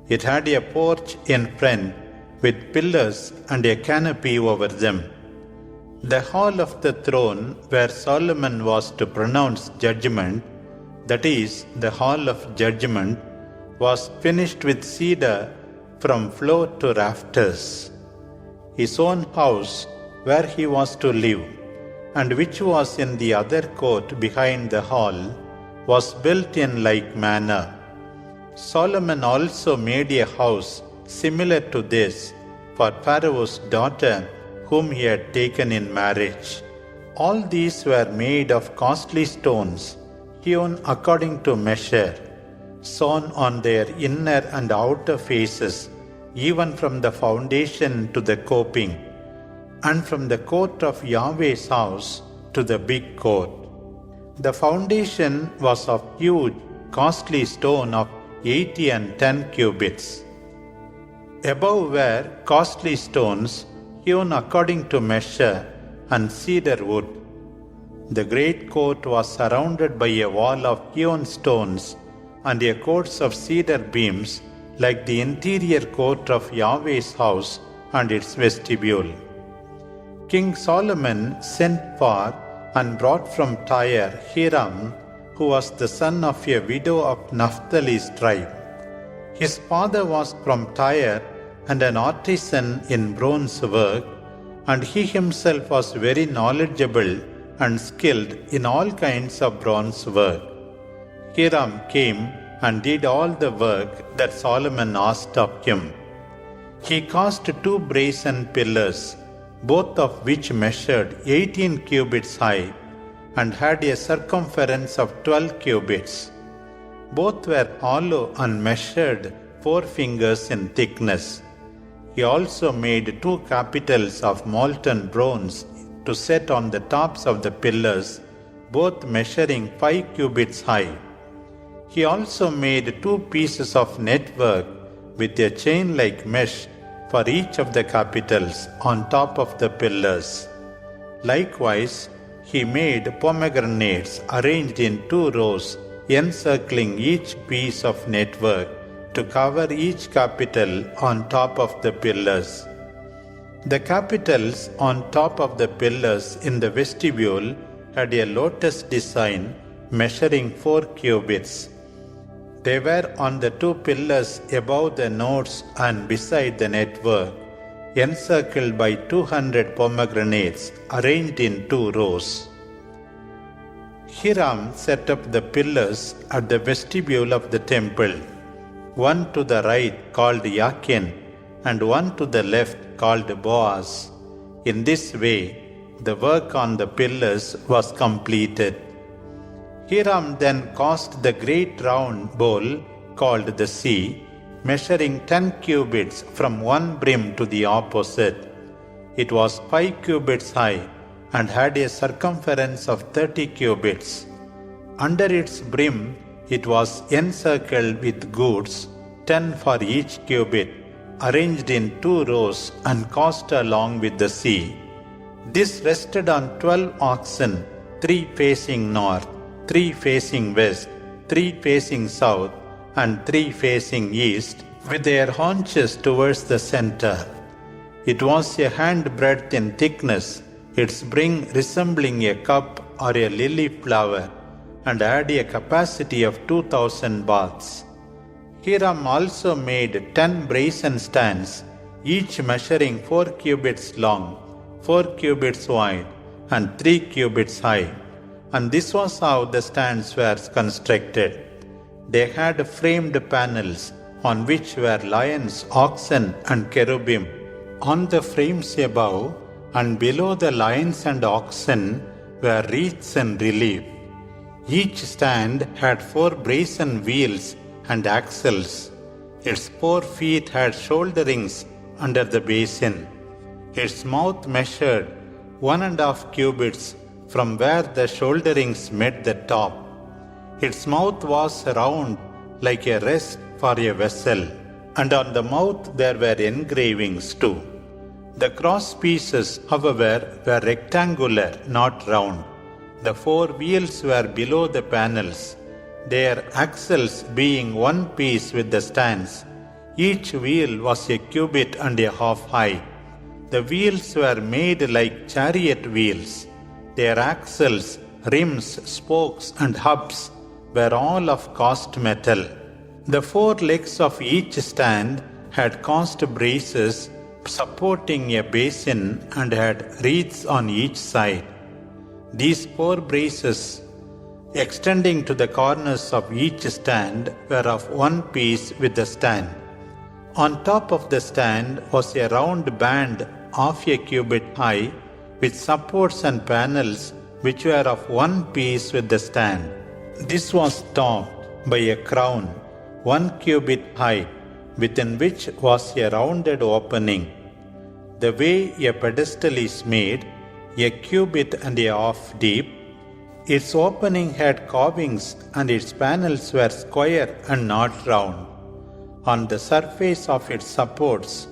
It had a porch in front with pillars and a canopy over them. The hall of the throne where Solomon was to pronounce judgment, that is, the hall of judgment, was finished with cedar from floor to rafters. His own house, where he was to live, and which was in the other court behind the hall, was built in like manner. Solomon also made a house similar to this for Pharaoh's daughter, whom he had taken in marriage. All these were made of costly stones, hewn according to measure, sewn on their inner and outer faces, even from the foundation to the coping, and from the court of Yahweh's house to the big court. The foundation was of huge, costly stone of 80 and 10 cubits. Above were costly stones, hewn according to measure, and cedar wood. The great court was surrounded by a wall of hewn stones and a course of cedar beams, like the interior court of Yahweh's house and its vestibule. King Solomon sent for and brought from Tyre Hiram, who was the son of a widow of Naphtali's tribe. His father was from Tyre and an artisan in bronze work, and he himself was very knowledgeable and skilled in all kinds of bronze work. Hiram came and did all the work that Solomon asked of him. He cast 2 brazen pillars, both of which measured 18 cubits high and had a circumference of 12 cubits. Both were hollow and measured 4 fingers in thickness. He also made 2 capitals of molten bronze to set on the tops of the pillars, both measuring 5 cubits high. He also made 2 pieces of network with a chain-like mesh for each of the capitals on top of the pillars. Likewise, he made pomegranates arranged in 2 rows, encircling each piece of network to cover each capital on top of the pillars. The capitals on top of the pillars in the vestibule had a lotus design measuring 4 cubits. They were on the 2 pillars above the nodes and beside the network, encircled by 200 pomegranates arranged in 2 rows. Hiram set up the pillars at the vestibule of the temple, one to the right called Yakin and one to the left called Boaz. In this way, the work on the pillars was completed. Hiram then caused the great round bowl called the sea, measuring 10 cubits from one brim to the opposite. It was 5 cubits high and had a circumference of 30 cubits. Under its brim it was encircled with goods, 10 for each cubit, arranged in 2 rows and cast along with the sea. This rested on 12 oxen, 3 facing north, 3 facing west, 3 facing south, and 3 facing east, with their haunches towards the center. It was a handbreadth in thickness, its brim resembling a cup or a lily flower, and had a capacity of 2,000 baths. Hiram also made 10 brazen stands, each measuring 4 cubits long, 4 cubits wide, and 3 cubits high. And this was how the stands were constructed. They had framed panels on which were lions, oxen, and cherubim. On the frames above and below the lions and oxen were wreaths in relief. Each stand had 4 brazen wheels and axles. Its 4 feet had shoulderings under the basin. Its mouth measured 1.5 cubits from where the shoulderings met the top. Its mouth was round like a rest for a vessel, and on the mouth there were engravings too. The cross pieces, however, were rectangular, not round. The 4 wheels were below the panels, their axles being one piece with the stands. Each wheel was a cubit and a half high. The wheels were made like chariot wheels. Their axles, rims, spokes, and hubs were all of cast metal. The 4 legs of each stand had cast braces supporting a basin and had wreaths on each side. These 4 braces, extending to the corners of each stand, were of one piece with the stand. On top of the stand was a round band half a cubit high, with supports and panels which were of one piece with the stand. This was topped by a crown 1 cubit high, within which was a rounded opening. The way a pedestal is made, a cubit and a half deep, its opening had carvings and its panels were square and not round. On the surface of its supports,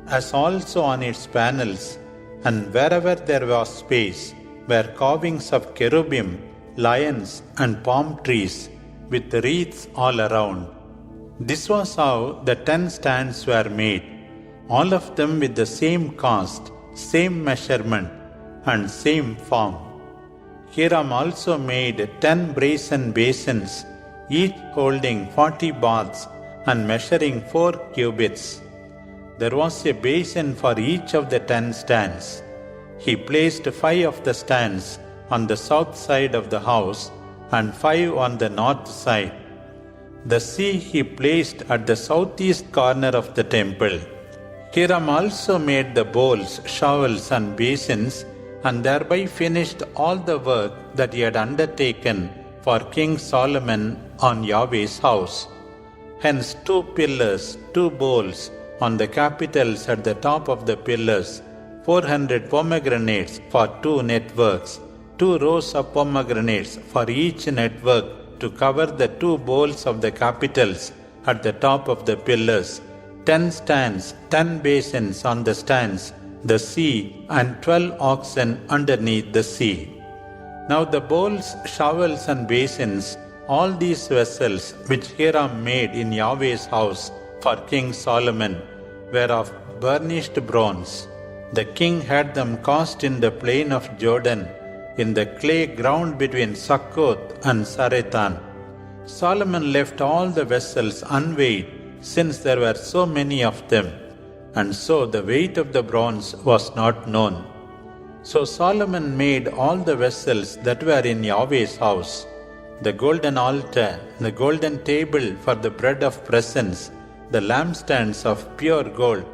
as also on its panels, and wherever there was space, were carvings of cherubim, lions, and palm trees, with wreaths all around. This was how the 10 stands were made, all of them with the same cast, same measurement, and same form. Hiram also made 10 brazen basins, each holding 40 baths and measuring 4 cubits. There was a basin for each of the 10 stands. He placed 5 of the stands on the south side of the house and 5 on the north side. The sea he placed at the southeast corner of the temple. Hiram also made the bowls, shovels, and basins, and thereby finished all the work that he had undertaken for King Solomon on Yahweh's house. Hence 2 pillars, 2 bowls on the capitals at the top of the pillars, 400 pomegranates for 2 networks, 2 rows of pomegranates for each network to cover the 2 bowls of the capitals at the top of the pillars, 10 stands, 10 basins on the stands, the sea, and 12 oxen underneath the sea. Now the bowls, shovels, and basins, all these vessels which Hiram made in Yahweh's house for King Solomon, were of burnished bronze. The king had them cast in the plain of Jordan, in the clay ground between Succoth and Zarethan. Solomon left all the vessels unweighed, since there were so many of them, and so the weight of the bronze was not known. So Solomon made all the vessels that were in Yahweh's house, the golden altar, the golden table for the bread of presence, the lampstands of pure gold,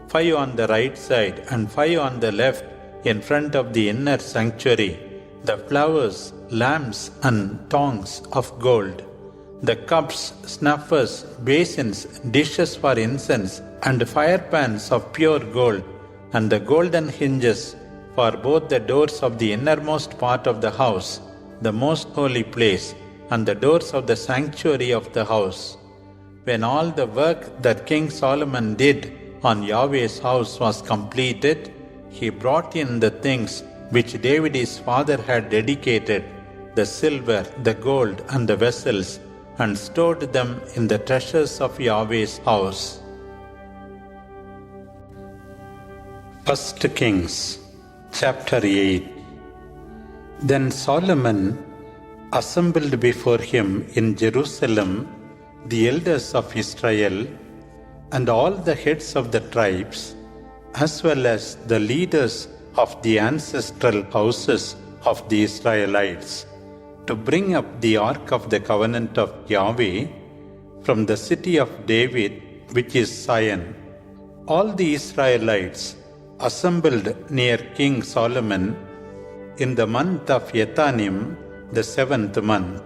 5 on the right side and 5 on the left in front of the inner sanctuary, the flowers, lamps, and tongs of gold, the cups, snuffers, basins, dishes for incense, and firepans of pure gold, and the golden hinges for both the doors of the innermost part of the house, the most holy place, and the doors of the sanctuary of the house. When all the work that King Solomon did on Yahweh's house was completed, he brought in the things which David his father had dedicated, the silver, the gold, and the vessels, and stored them in the treasures of Yahweh's house. 1 Kings chapter 8. Then Solomon assembled before him in Jerusalem the elders of Israel and all the heads of the tribes, as well as the leaders of the ancestral houses of the Israelites, to bring up the ark of the covenant of Yahweh from the city of David, which is Zion. All the Israelites assembled near King Solomon in the month of Ethanim, the 7th month.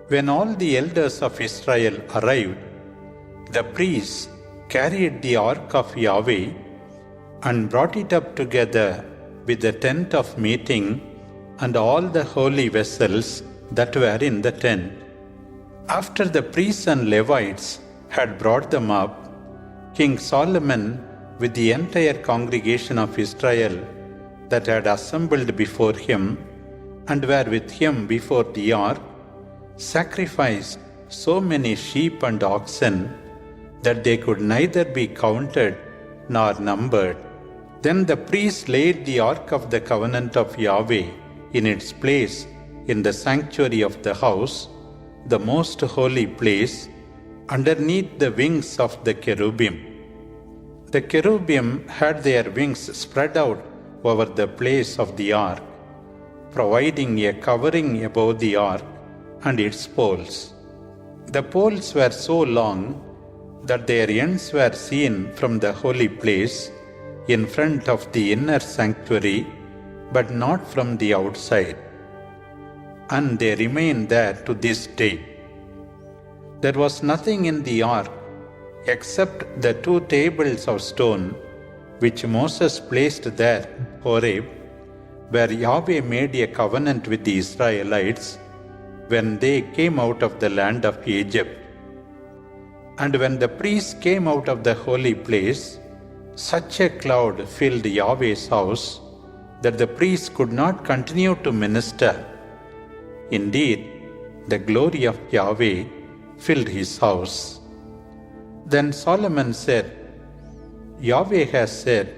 When all the elders of Israel arrived, the priests carried the ark of Yahweh and brought it up together with the tent of meeting and all the holy vessels that were in the tent. After the priests and Levites had brought them up, King Solomon, with the entire congregation of Israel that had assembled before him and were with him before the ark, sacrificed so many sheep and oxen that they could neither be counted nor numbered. Then the priests laid the ark of the covenant of Yahweh in its place in the sanctuary of the house, the most holy place, underneath the wings of the cherubim. The cherubim had their wings spread out over the place of the ark, providing a covering above the ark and its poles. The poles were so long that their ends were seen from the holy place in front of the inner sanctuary, but not from the outside, and they remain there to this day. There was nothing in the ark except the 2 tables of stone which Moses placed there, Horeb, where Yahweh made a covenant with the Israelites when they came out of the land of Egypt. And when the priests came out of the holy place, such a cloud filled Yahweh's house that the priests could not continue to minister. Indeed, the glory of Yahweh filled his house. Then Solomon said, Yahweh has said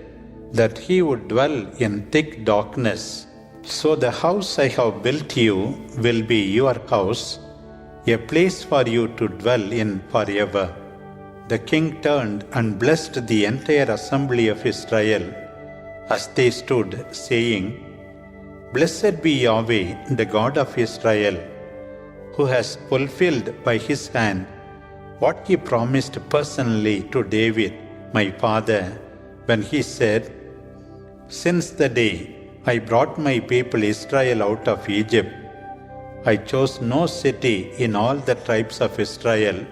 that he would dwell in thick darkness. So the house I have built you will be your house, a place for you to dwell in forever. The king turned and blessed the entire assembly of Israel as they stood, saying, Blessed be Yahweh, the God of Israel, who has fulfilled by his hand what he promised personally to David, my father, when he said, Since the day I brought my people Israel out of Egypt, I chose no city in all the tribes of Israel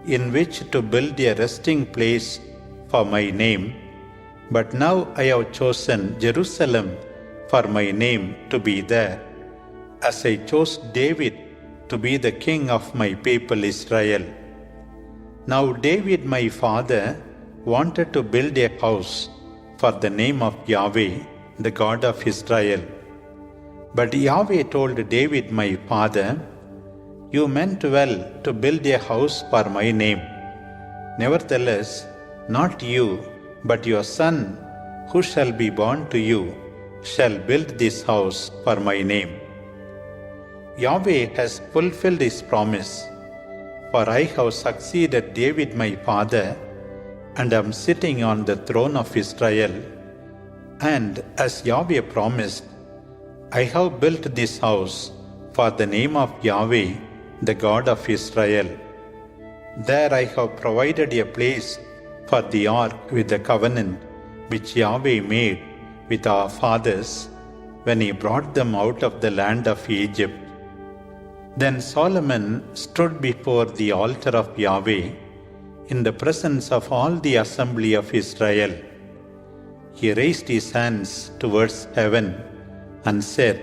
in which to build a resting place for my name, but now I have chosen Jerusalem for my name to be there, as I chose David to be the king of my people Israel. Now David my father wanted to build a house for the name of Yahweh, the God of Israel. But Yahweh told David my father, You meant well to build a house for my name. Nevertheless, not you, but your son, who shall be born to you, shall build this house for my name. Yahweh has fulfilled his promise, for I have succeeded David my father, and am sitting on the throne of Israel. And as Yahweh promised, I have built this house for the name of Yahweh, the God of Israel. There I have provided a place for the ark with the covenant which Yahweh made with our fathers when he brought them out of the land of Egypt. Then Solomon stood before the altar of Yahweh in the presence of all the assembly of Israel. he raised his hands towards heaven and said,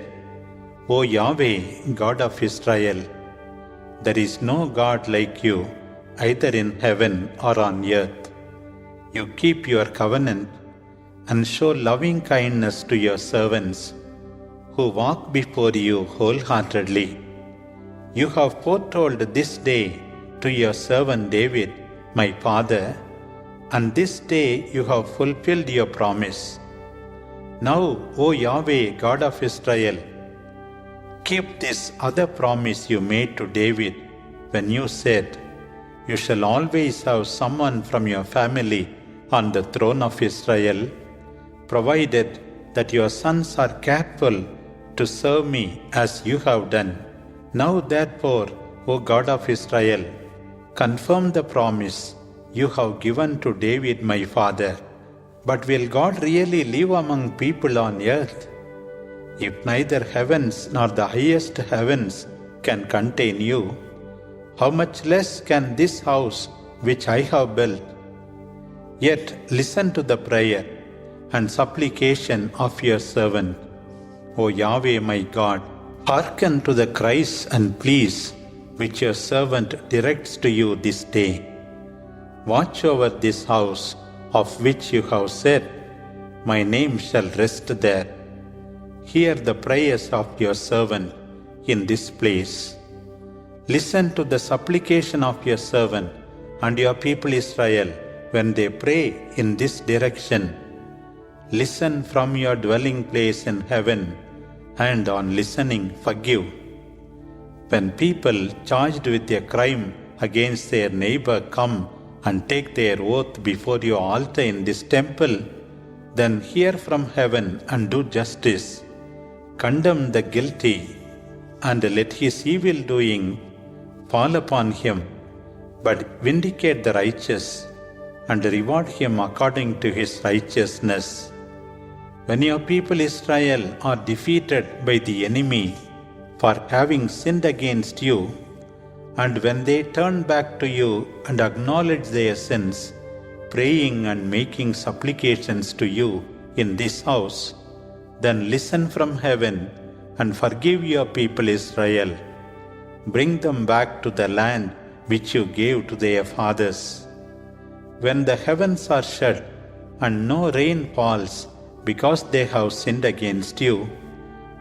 O Yahweh, God of Israel, there is no God like you, either in heaven or on earth. You keep your covenant and show loving kindness to your servants, who walk before you wholeheartedly. You have foretold this day to your servant David, my father, and this day you have fulfilled your promise. Now, O Yahweh, God of Israel, keep this other promise you made to David when you said, You shall always have someone from your family on the throne of Israel, provided that your sons are careful to serve me as you have done. Now therefore, O God of Israel, confirm the promise you have given to David my father. But will God really live among people on earth? If neither heavens nor the highest heavens can contain you, how much less can this house which I have built? Yet listen to the prayer and supplication of your servant. O Yahweh my God, hearken to the cries and pleas which your servant directs to you this day. Watch over this house of which you have said, My name shall rest there. Hear the prayers of your servant in this place. Listen to the supplication of your servant and your people Israel when they pray in this direction. Listen from your dwelling place in heaven, and on listening forgive. When people charged with a crime against their neighbor come and take their oath before your altar in this temple, then hear from heaven and do justice. Condemn the guilty, and let his evil doing fall upon him, but vindicate the righteous, and reward him according to his righteousness. When your people Israel are defeated by the enemy for having sinned against you, and when they turn back to you and acknowledge their sins, praying and making supplications to you in this house, then listen from heaven and forgive your people Israel. Bring them back to the land which you gave to their fathers. When the heavens are shut and no rain falls because they have sinned against you,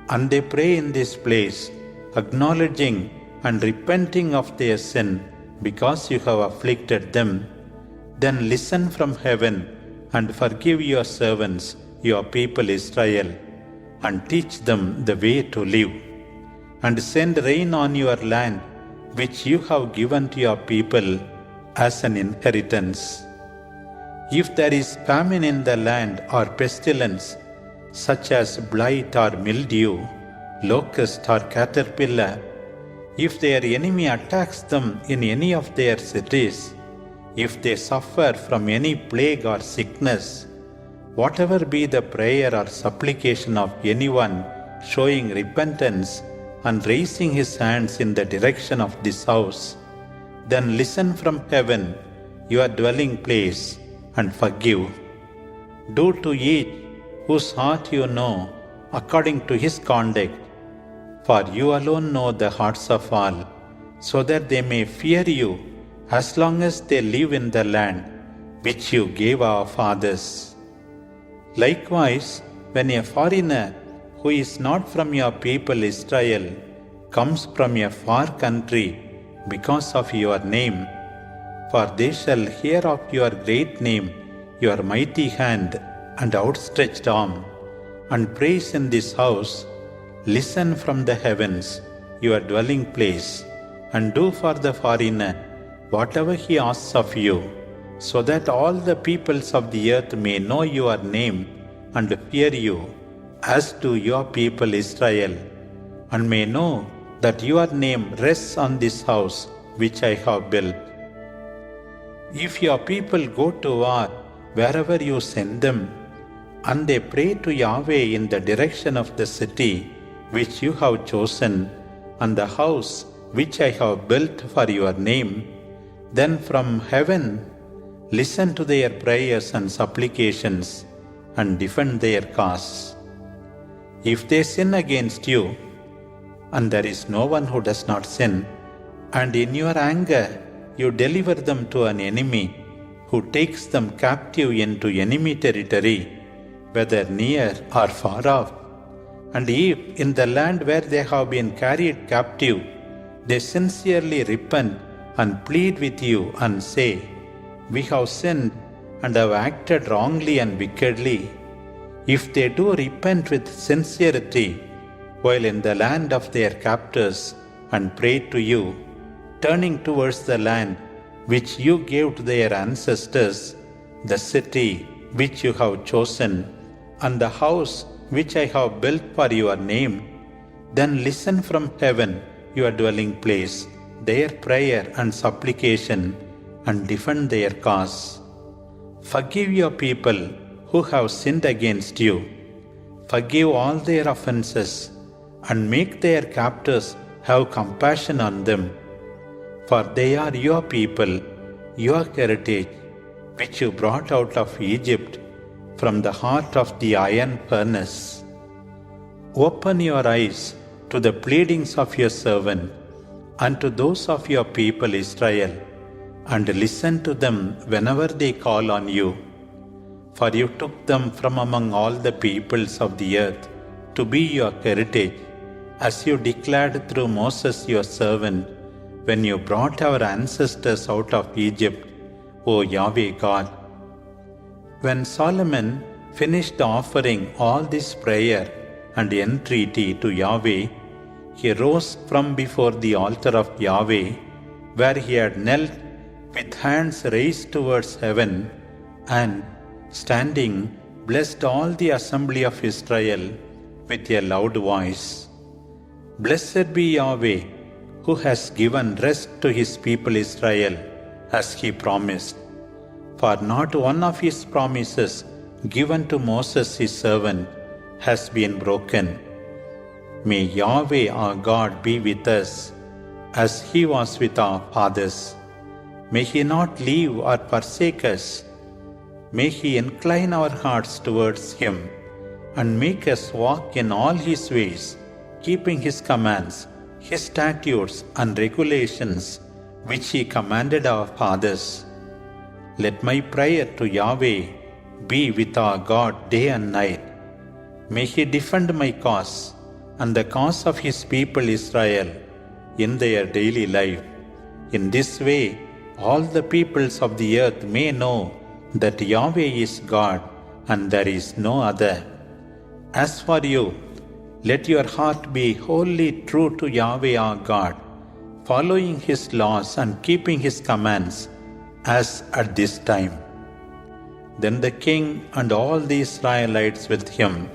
and they pray in this place, acknowledging and repenting of their sin because you have afflicted them, then listen from heaven and forgive your servants, your people Israel, and teach them the way to live, and send rain on your land which you have given to your people as an inheritance. If there is famine in the land or pestilence, such as blight or mildew, locust or caterpillar, if their enemy attacks them in any of their cities, if they suffer from any plague or sickness, whatever be the prayer or supplication of anyone showing repentance and raising his hands in the direction of this house, then listen from heaven, your dwelling place, and forgive. Do to each whose heart you know according to his conduct, for you alone know the hearts of all, so that they may fear you as long as they live in the land which you gave our fathers. Likewise, when a foreigner who is not from your people Israel comes from a far country because of your name, for they shall hear of your great name, your mighty hand and outstretched arm, and praise in this house, listen from the heavens, your dwelling place, and do for the foreigner whatever he asks of you, so that all the peoples of the earth may know your name and fear you, as do your people Israel, and may know that your name rests on this house which I have built. If your people go to war wherever you send them, and they pray to Yahweh in the direction of the city which you have chosen, and the house which I have built for your name, then from heaven listen to their prayers and supplications, and defend their cause. If they sin against you, and there is no one who does not sin, and in your anger you deliver them to an enemy who takes them captive into enemy territory, whether near or far off, and if in the land where they have been carried captive, they sincerely repent and plead with you and say, "We have sinned and have acted wrongly and wickedly," if they do repent with sincerity while in the land of their captors and pray to you, turning towards the land which you gave to their ancestors, the city which you have chosen, and the house which I have built for your name, then listen from heaven, your dwelling place, their prayer and supplication, and defend their cause. Forgive your people who have sinned against you. Forgive all their offenses, and make their captors have compassion on them. For they are your people, your heritage, which you brought out of Egypt from the heart of the iron furnace. Open your eyes to the pleadings of your servant and to those of your people Israel, and listen to them whenever they call on you. For you took them from among all the peoples of the earth to be your heritage, as you declared through Moses your servant, when you brought our ancestors out of Egypt, O Yahweh God. When Solomon finished offering all this prayer and entreaty to Yahweh, he rose from before the altar of Yahweh, where he had knelt with hands raised towards heaven, and, standing, blessed all the assembly of Israel with a loud voice. Blessed be Yahweh, who has given rest to his people Israel, as he promised. For not one of his promises given to Moses his servant has been broken. May Yahweh our God be with us, as he was with our fathers. May he not leave or forsake us. May he incline our hearts towards him, and make us walk in all his ways, keeping his commands, his statutes and regulations, which he commanded our fathers. Let my prayer to Yahweh be with our God day and night. May he defend my cause and the cause of his people Israel in their daily life. In this way, all the peoples of the earth may know that Yahweh is God and there is no other. As for you, let your heart be wholly true to Yahweh our God, following his laws and keeping his commands, as at this time. Then the king and all the Israelites with him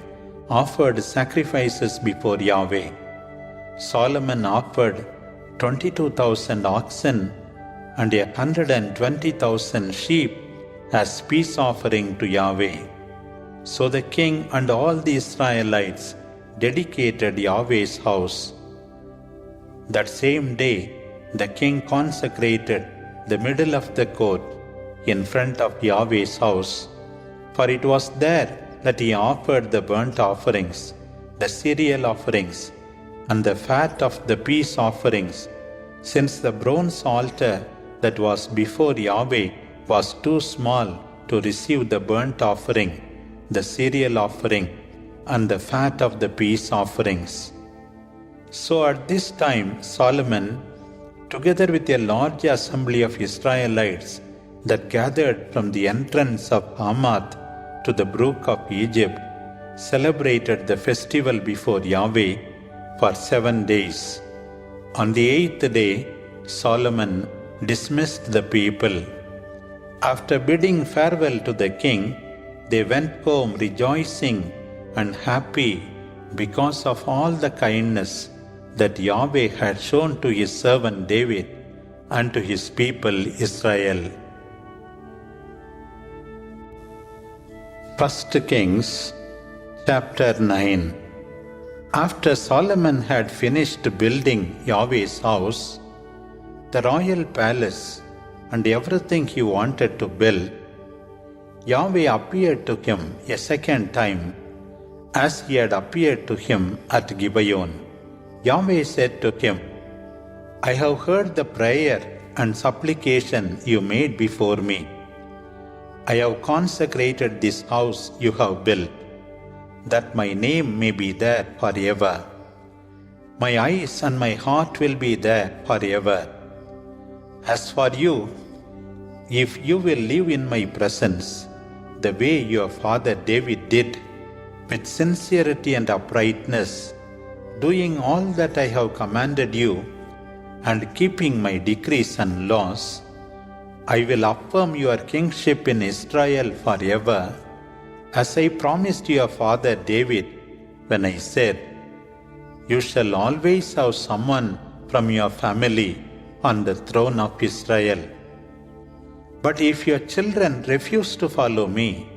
offered sacrifices before Yahweh. Solomon offered 22,000 oxen and 120,000 sheep as peace offering to Yahweh. So the king and all the Israelites dedicated Yahweh's house. That same day, the king consecrated the middle of the court in front of Yahweh's house, for it was there that he offered the burnt offerings, the cereal offerings, and the fat of the peace offerings, since the bronze altar that was before Yahweh was too small to receive the burnt offering, the cereal offering, and the fat of the peace offerings. So at this time Solomon, together with a large assembly of Israelites that gathered from the entrance of Hamath to the brook of Egypt, celebrated the festival before Yahweh for 7 days. On the 8th day, Solomon dismissed the people. After bidding farewell to the king, they went home rejoicing and happy because of all the kindness that Yahweh had shown to his servant David and to his people Israel. 1 Kings chapter 9. After Solomon had finished building Yahweh's house, the royal palace, and everything he wanted to build, Yahweh appeared to him a second time, as he had appeared to him at Gibeon. Yahweh said to him, I have heard the prayer and supplication you made before me. I have consecrated this house you have built, that my name may be there forever. My eyes and my heart will be there forever. As for you, if you will live in my presence, the way your father David did, with sincerity and uprightness, doing all that I have commanded you, and keeping my decrees and laws, I will affirm your kingship in Israel forever, as I promised your father David when I said, You shall always have someone from your family on the throne of Israel. But if your children refuse to follow me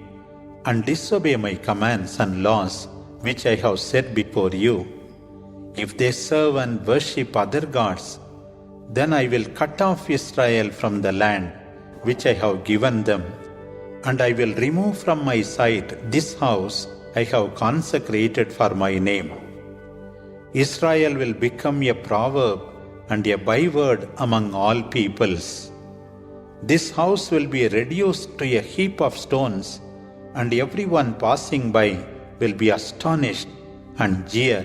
and disobey my commands and laws which I have set before you, if they serve and worship other gods, then I will cut off Israel from the land which I have given them, and I will remove from my sight this house I have consecrated for my name. Israel will become a proverb and a byword among all peoples. This house will be reduced to a heap of stones, and everyone passing by will be astonished and jeer.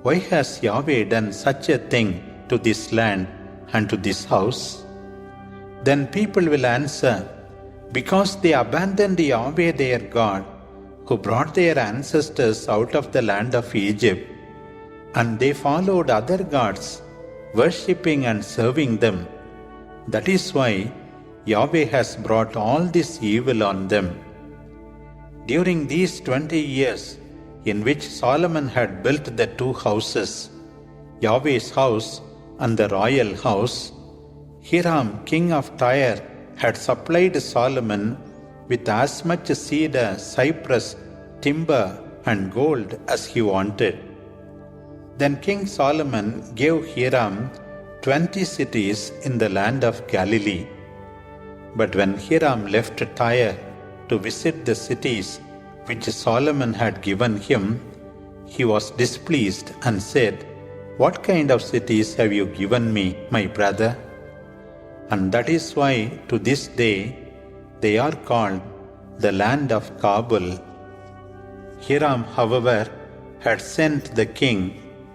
Why has Yahweh done such a thing to this land and to this house? Then people will answer, Because they abandoned Yahweh their God, who brought their ancestors out of the land of Egypt, and they followed other gods, worshipping and serving them. That is why Yahweh has brought all this evil on them. During these 20 years, in which Solomon had built the two houses, Yahweh's house and the royal house, Hiram, king of Tyre, had supplied Solomon with as much cedar, cypress, timber, and gold as he wanted. Then King Solomon gave Hiram 20 cities in the land of Galilee. But when Hiram left Tyre to visit the cities which Solomon had given him, he was displeased and said, What kind of cities have you given me, my brother? And that is why to this day they are called the land of Kabul. Hiram, however, had sent the king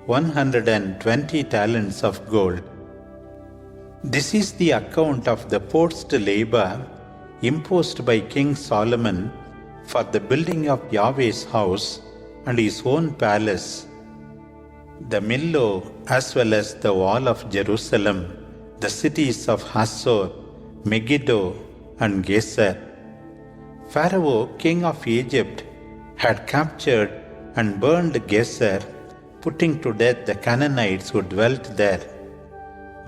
120 talents of gold. This is the account of the forced labor imposed by King Solomon for the building of Yahweh's house and his own palace, the Millo as well as the wall of Jerusalem, the cities of Hazor, Megiddo, and Gezer. Pharaoh, king of Egypt, had captured and burned Gezer, putting to death the Canaanites who dwelt there.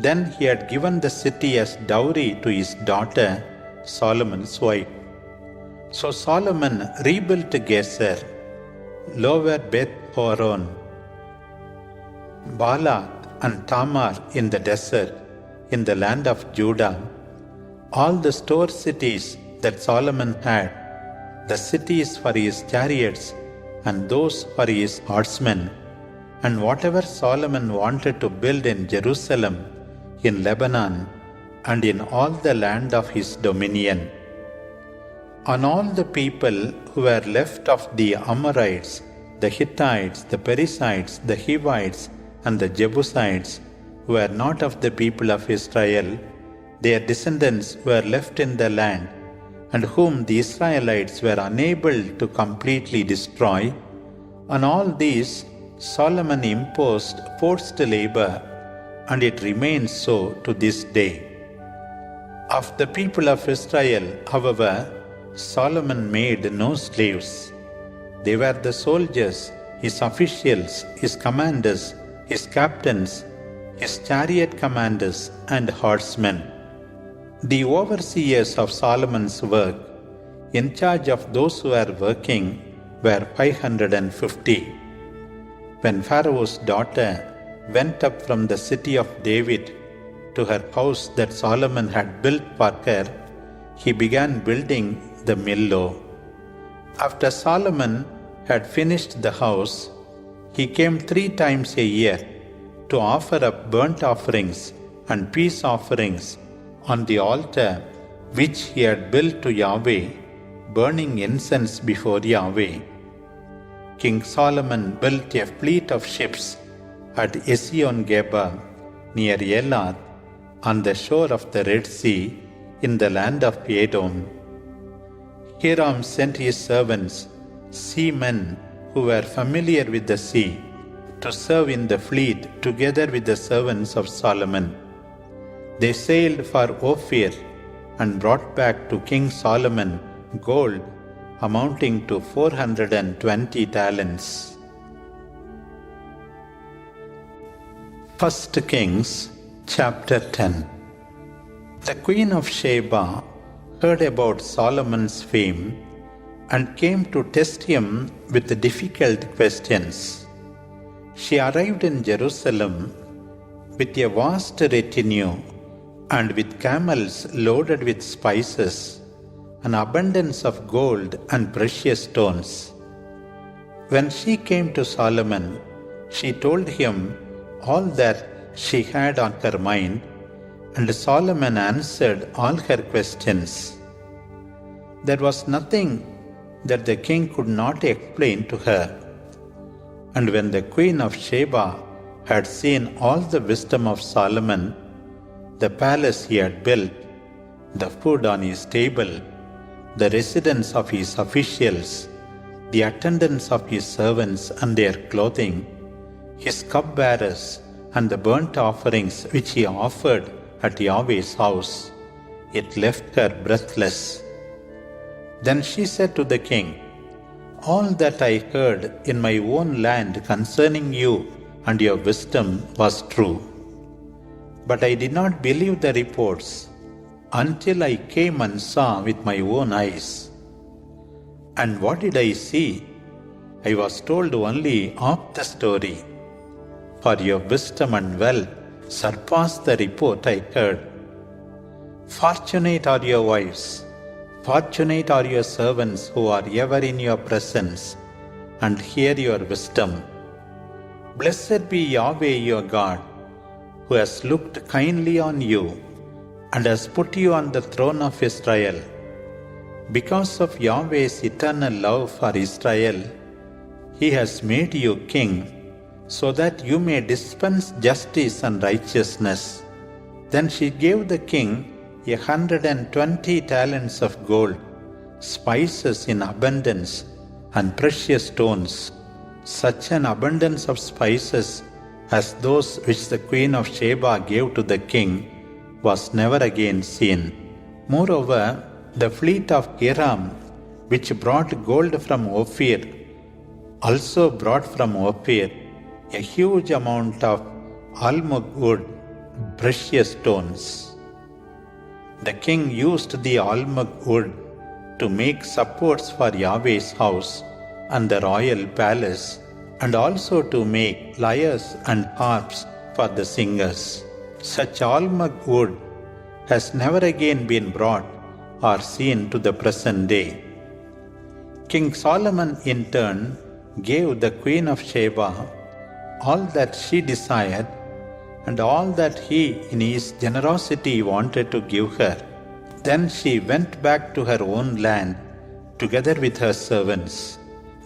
Then he had given the city as dowry to his daughter, Solomon's wife. So Solomon rebuilt Gezer, Lower Beth Horon, Baalath, and Tamar in the desert, in the land of Judah, all the store cities that Solomon had, the cities for his chariots and those for his horsemen, and whatever Solomon wanted to build in Jerusalem, in Lebanon, and in all the land of his dominion. On all the people who were left of the Amorites, the Hittites, the Perizzites, the Hivites, and the Jebusites, who were not of the people of Israel, their descendants were left in the land, and whom the Israelites were unable to completely destroy. On all these Solomon imposed forced labor, and it remains so to this day. Of the people of Israel, however, Solomon made no slaves. They were the soldiers, his officials, his commanders, his captains, his chariot commanders, and horsemen. The overseers of Solomon's work, in charge of those who were working, were 550. When Pharaoh's daughter went up from the city of David to her house that Solomon had built for her, he began building the Millo. After Solomon had finished the house, he came 3 times a year to offer up burnt offerings and peace offerings on the altar which he had built to Yahweh, burning incense before Yahweh. King Solomon built a fleet of ships at Ezion-Geber near Elath on the shore of the Red Sea in the land of Edom. Hiram sent his servants, seamen who were familiar with the sea, to serve in the fleet together with the servants of Solomon. They sailed for Ophir and brought back to King Solomon gold amounting to 420 talents. 1 Kings chapter 10. The Queen of Sheba heard about Solomon's fame and came to test him with difficult questions. She arrived in Jerusalem with a vast retinue and with camels loaded with spices, an abundance of gold and precious stones. When she came to Solomon, she told him all that she had on her mind, and Solomon answered all her questions. There was nothing that the king could not explain to her. And when the Queen of Sheba had seen all the wisdom of Solomon, the palace he had built, the food on his table, the residence of his officials, the attendance of his servants and their clothing, his cupbearers, and the burnt offerings which he offered at Yahweh's house, it left her breathless. Then she said to the king, "All that I heard in my own land concerning you and your wisdom was true. But I did not believe the reports until I came and saw with my own eyes. And what did I see? I was told only of the story. For your wisdom and wealth surpass the report I heard. Fortunate are your wives, fortunate are your servants who are ever in your presence and hear your wisdom. Blessed be Yahweh your God, who has looked kindly on you and has put you on the throne of Israel. Because of Yahweh's eternal love for Israel, he has made you king, so that you may dispense justice and righteousness." Then she gave the king 120 talents of gold, spices in abundance, and precious stones, such an abundance of spices as those which the Queen of Sheba gave to the king was never again seen. Moreover, the fleet of Hiram, which brought gold from Ophir, also brought from Ophir a huge amount of almug wood, precious stones. The king used the almug wood to make supports for Yahweh's house and the royal palace, and also to make lyres and harps for the singers. Such almug wood has never again been brought or seen to the present day. King Solomon in turn gave the Queen of Sheba all that she desired and all that he in his generosity wanted to give her. Then she went back to her own land together with her servants.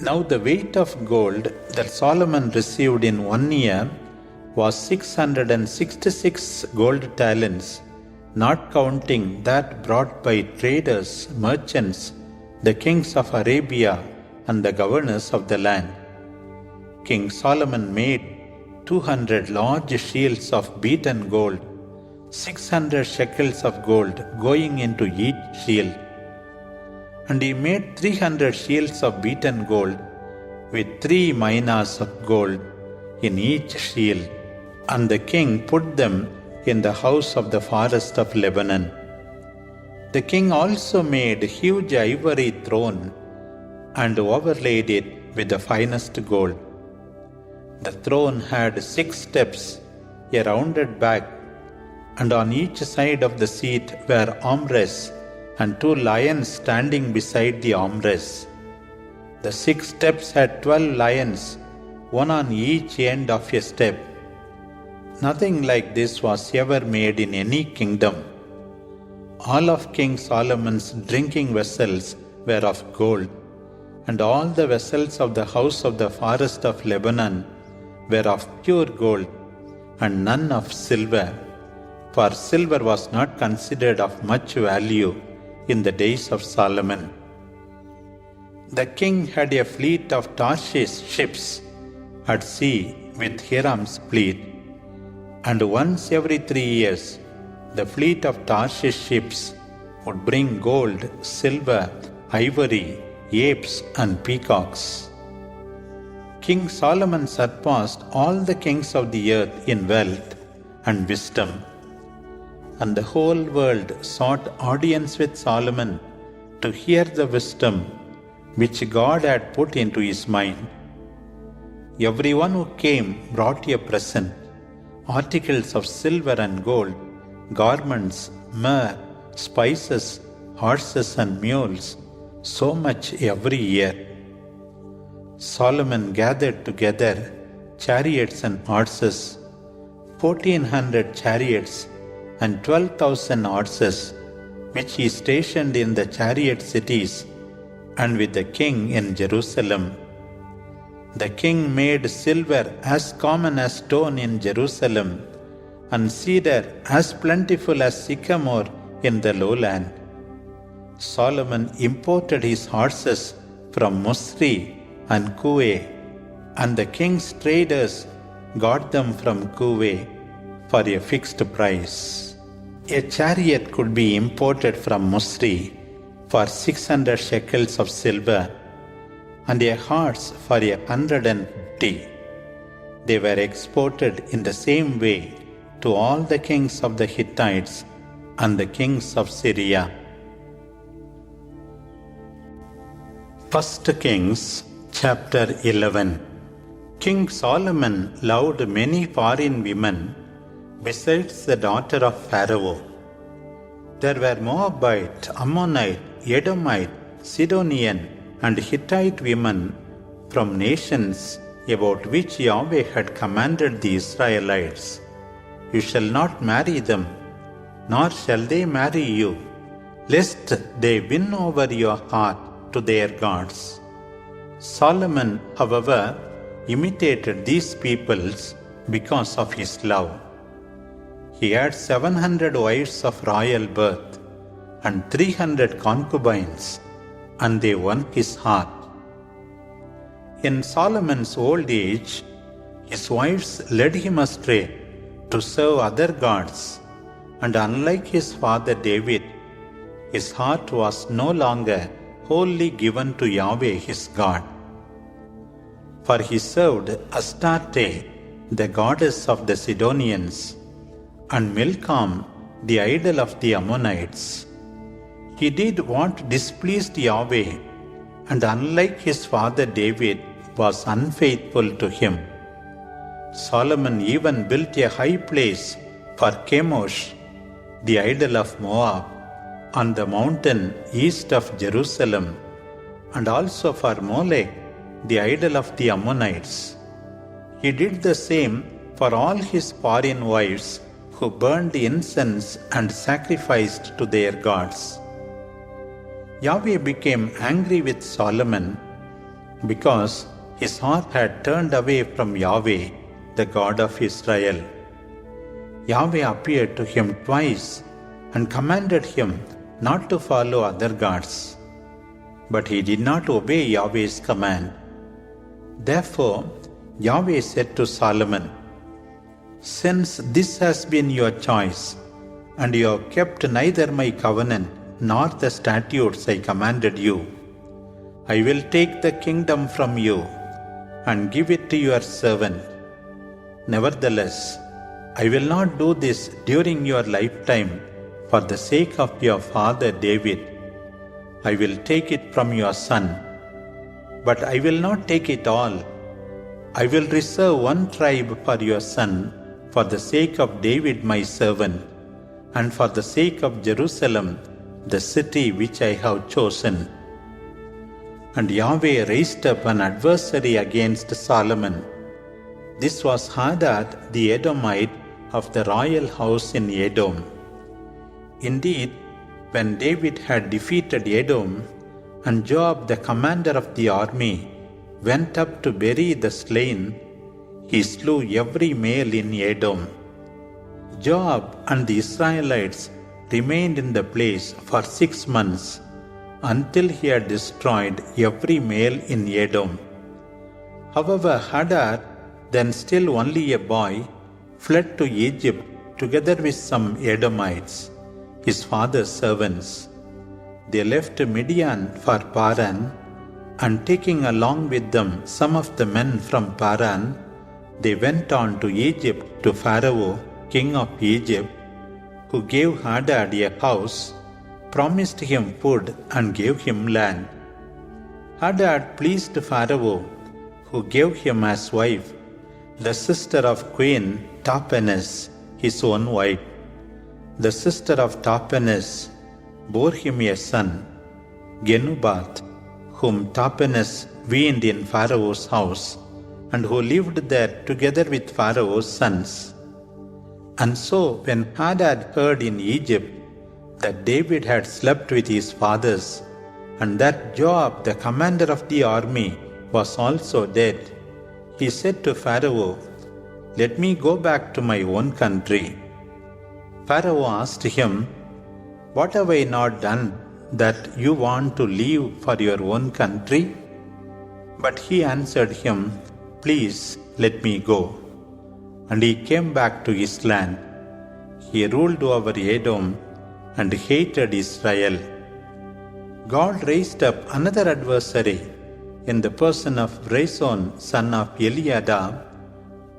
Now the weight of gold that Solomon received in 1 year was 666 gold talents, not counting that brought by traders, merchants, the kings of Arabia, and the governors of the land. King Solomon made 200 large shields of beaten gold, 600 shekels of gold going into each shield. And he made 300 shields of beaten gold with 3 minas of gold in each shield, and the king put them in the house of the forest of Lebanon. The king also made a huge ivory throne and overlaid it with the finest gold. The throne had 6 steps, a rounded back, and on each side of the seat were armrests and 2 lions standing beside the armrests. The 6 steps had 12 lions, one on each end of a step. Nothing like this was ever made in any kingdom. All of King Solomon's drinking vessels were of gold, and all the vessels of the house of the forest of Lebanon were of pure gold, and none of silver, for silver was not considered of much value in the days of Solomon. The king had a fleet of Tarshish ships at sea with Hiram's fleet, and once every 3 years the fleet of Tarshish ships would bring gold, silver, ivory, apes and peacocks. King Solomon surpassed all the kings of the earth in wealth and wisdom, and the whole world sought audience with Solomon to hear the wisdom which God had put into his mind. Everyone who came brought a present, articles of silver and gold, garments, myrrh, spices, horses and mules, so much every year. Solomon gathered together chariots and horses, 1,400 chariots and 12,000 horses, which he stationed in the chariot cities and with the king in Jerusalem. The king made silver as common as stone in Jerusalem, and cedar as plentiful as sycamore in the lowland. Solomon imported his horses from Musri and Kuwe, and the king's traders got them from Kuwe for a fixed price. A chariot could be imported from Musri for 600 shekels of silver, and a horse for 150. They were exported in the same way to all the kings of the Hittites and the kings of Syria. 1 Kings chapter 11. King Solomon loved many foreign women besides the daughter of Pharaoh. There were Moabite, Ammonite, Edomite, Sidonian, and Hittite women from nations about which Yahweh had commanded the Israelites, "You shall not marry them, nor shall they marry you, lest they win over your heart to their gods." Solomon, however, imitated these peoples because of his love. He had 700 wives of royal birth and 300 concubines, and they won his heart. In Solomon's old age, his wives led him astray to serve other gods, and unlike his father David, his heart was no longer wholly given to Yahweh his God. For he served Astarte, the goddess of the Sidonians, and Milcom, the idol of the Ammonites. He did what displeased Yahweh, and unlike his father David, was unfaithful to him. Solomon even built a high place for Chemosh, the idol of Moab, on the mountain east of Jerusalem, and also for Molech, the idol of the Ammonites. He did the same for all his foreign wives who burned incense and sacrificed to their gods. Yahweh became angry with Solomon because his heart had turned away from Yahweh, the God of Israel. Yahweh appeared to him twice and commanded him not to follow other gods. But he did not obey Yahweh's command. Therefore, Yahweh said to Solomon, "Since this has been your choice, and you have kept neither my covenant nor the statutes I commanded you, I will take the kingdom from you and give it to your servant. Nevertheless, I will not do this during your lifetime for the sake of your father David. I will take it from your son. But I will not take it all. I will reserve one tribe for your son for the sake of David my servant, and for the sake of Jerusalem the city which I have chosen. And Yahweh raised up an adversary against Solomon. This was Hadad the Edomite of the royal house in Edom. Indeed, when David had defeated Edom, and Joab the commander of the army went up to bury the slain, he slew every male in Edom. Joab and the Israelites remained in the place for 6 months, until he had destroyed every male in Edom. However, Hadad, then still only a boy, fled to Egypt together with some Edomites, his father's servants. They left Midian for Paran, and taking along with them some of the men from Paran, they went on to Egypt to Pharaoh, king of Egypt, who gave Hadad a house, promised him food, and gave him land. Hadad pleased Pharaoh, who gave him as wife the sister of Queen Tahpenes, his own wife. The sister of Tahpenes bore him a son, Genubath, whom Tahpenes weaned in Pharaoh's house, and who lived there together with Pharaoh's sons. And so, when Hadad heard in Egypt that David had slept with his fathers, and that Joab, the commander of the army, was also dead, he said to Pharaoh, "Let me go back to my own country." Pharaoh asked him, "What have I not done that you want to leave for your own country?" But he answered him, "Please let me go." And he came back to his land. He ruled over Edom and hated Israel. God raised up another adversary in the person of Rezon, son of Eliada,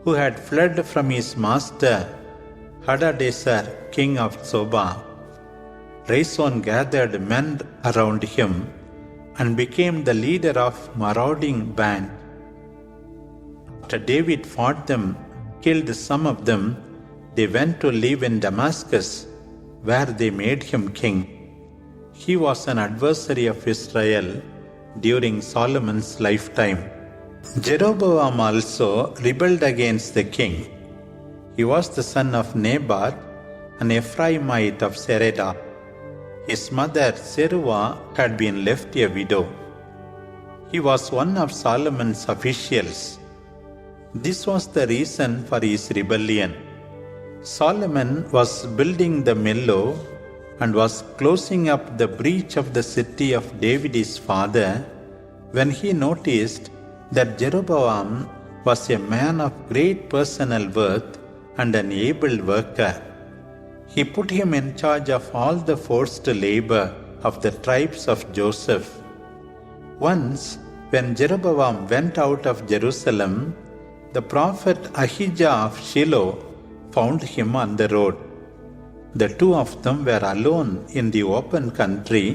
who had fled from his master Hadadezer, king of Zobah. Rezon gathered men around him and became the leader of marauding band. After David fought them, killed some of them, they went to live in Damascus, where they made him king. He was an adversary of Israel during Solomon's lifetime. Jeroboam also rebelled against the king. He was the son of Nebat, an Ephraimite of Sereda. His mother Zeruah had been left a widow. He was one of Solomon's officials. This was the reason for his rebellion. Solomon was building the Millo and was closing up the breach of the city of David his father, when he noticed that Jeroboam was a man of great personal worth and an able worker. He put him in charge of all the forced labor of the tribes of Joseph. Once, when Jeroboam went out of Jerusalem, the prophet Ahijah of Shiloh found him on the road. The two of them were alone in the open country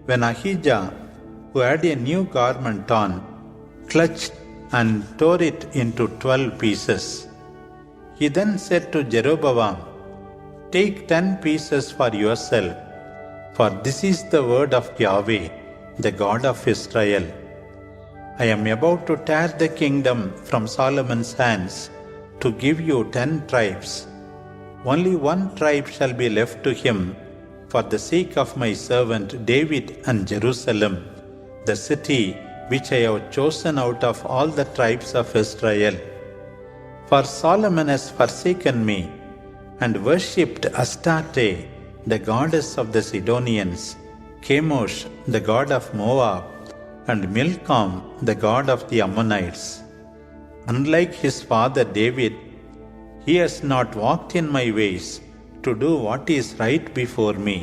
when Ahijah, who had a new garment on, clutched and tore it into 12 pieces. He then said to Jeroboam, "Take 10 pieces for yourself, for this is the word of Yahweh, the God of Israel. I am about to tear the kingdom from Solomon's hands to give you 10 tribes. Only 1 tribe shall be left to him for the sake of my servant David and Jerusalem, the city which I have chosen out of all the tribes of Israel. For Solomon has forsaken me and worshipped Astarte, the goddess of the Sidonians, Chemosh, the god of Moab, and Milcom, the god of the Ammonites. Unlike his father David, he has not walked in my ways to do what is right before me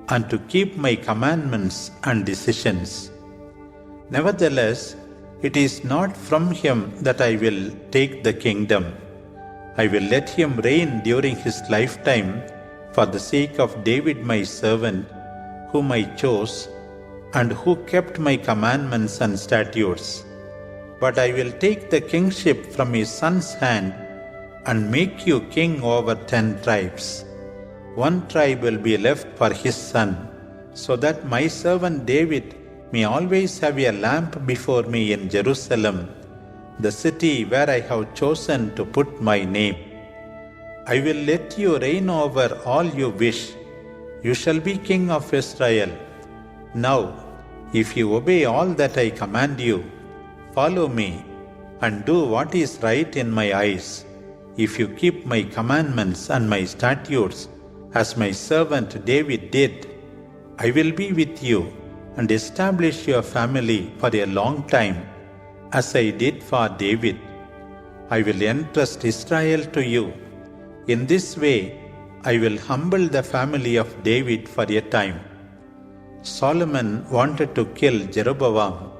and to keep my commandments and decisions. Nevertheless, it is not from him that I will take the kingdom. I will let him reign during his lifetime for the sake of David my servant, whom I chose, and who kept my commandments and statutes. But I will take the kingship from his son's hand and make you king over 10 tribes. 1 tribe will be left for his son, so that my servant David may always have a lamp before me in Jerusalem, the city where I have chosen to put my name. I will let you reign over all you wish. You shall be king of Israel. Now, if you obey all that I command you, follow me, and do what is right in my eyes, if you keep my commandments and my statutes, as my servant David did, I will be with you and establish your family for a long time, as I did for David. I will entrust Israel to you. In this way, I will humble the family of David for a time. Solomon wanted to kill Jeroboam,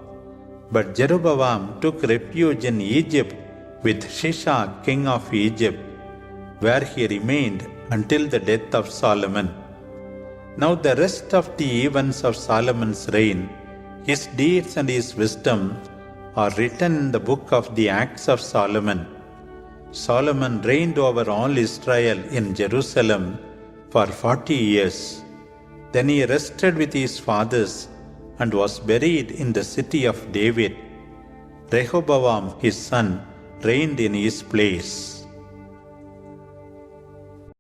but Jeroboam took refuge in Egypt with Shishak, king of Egypt, where he remained until the death of Solomon. Now the rest of the events of Solomon's reign, his deeds and his wisdom, are written in the book of the Acts of Solomon. Solomon reigned over all Israel in Jerusalem for 40 years. Then he rested with his fathers and was buried in the city of David. Rehoboam his son reigned in his place.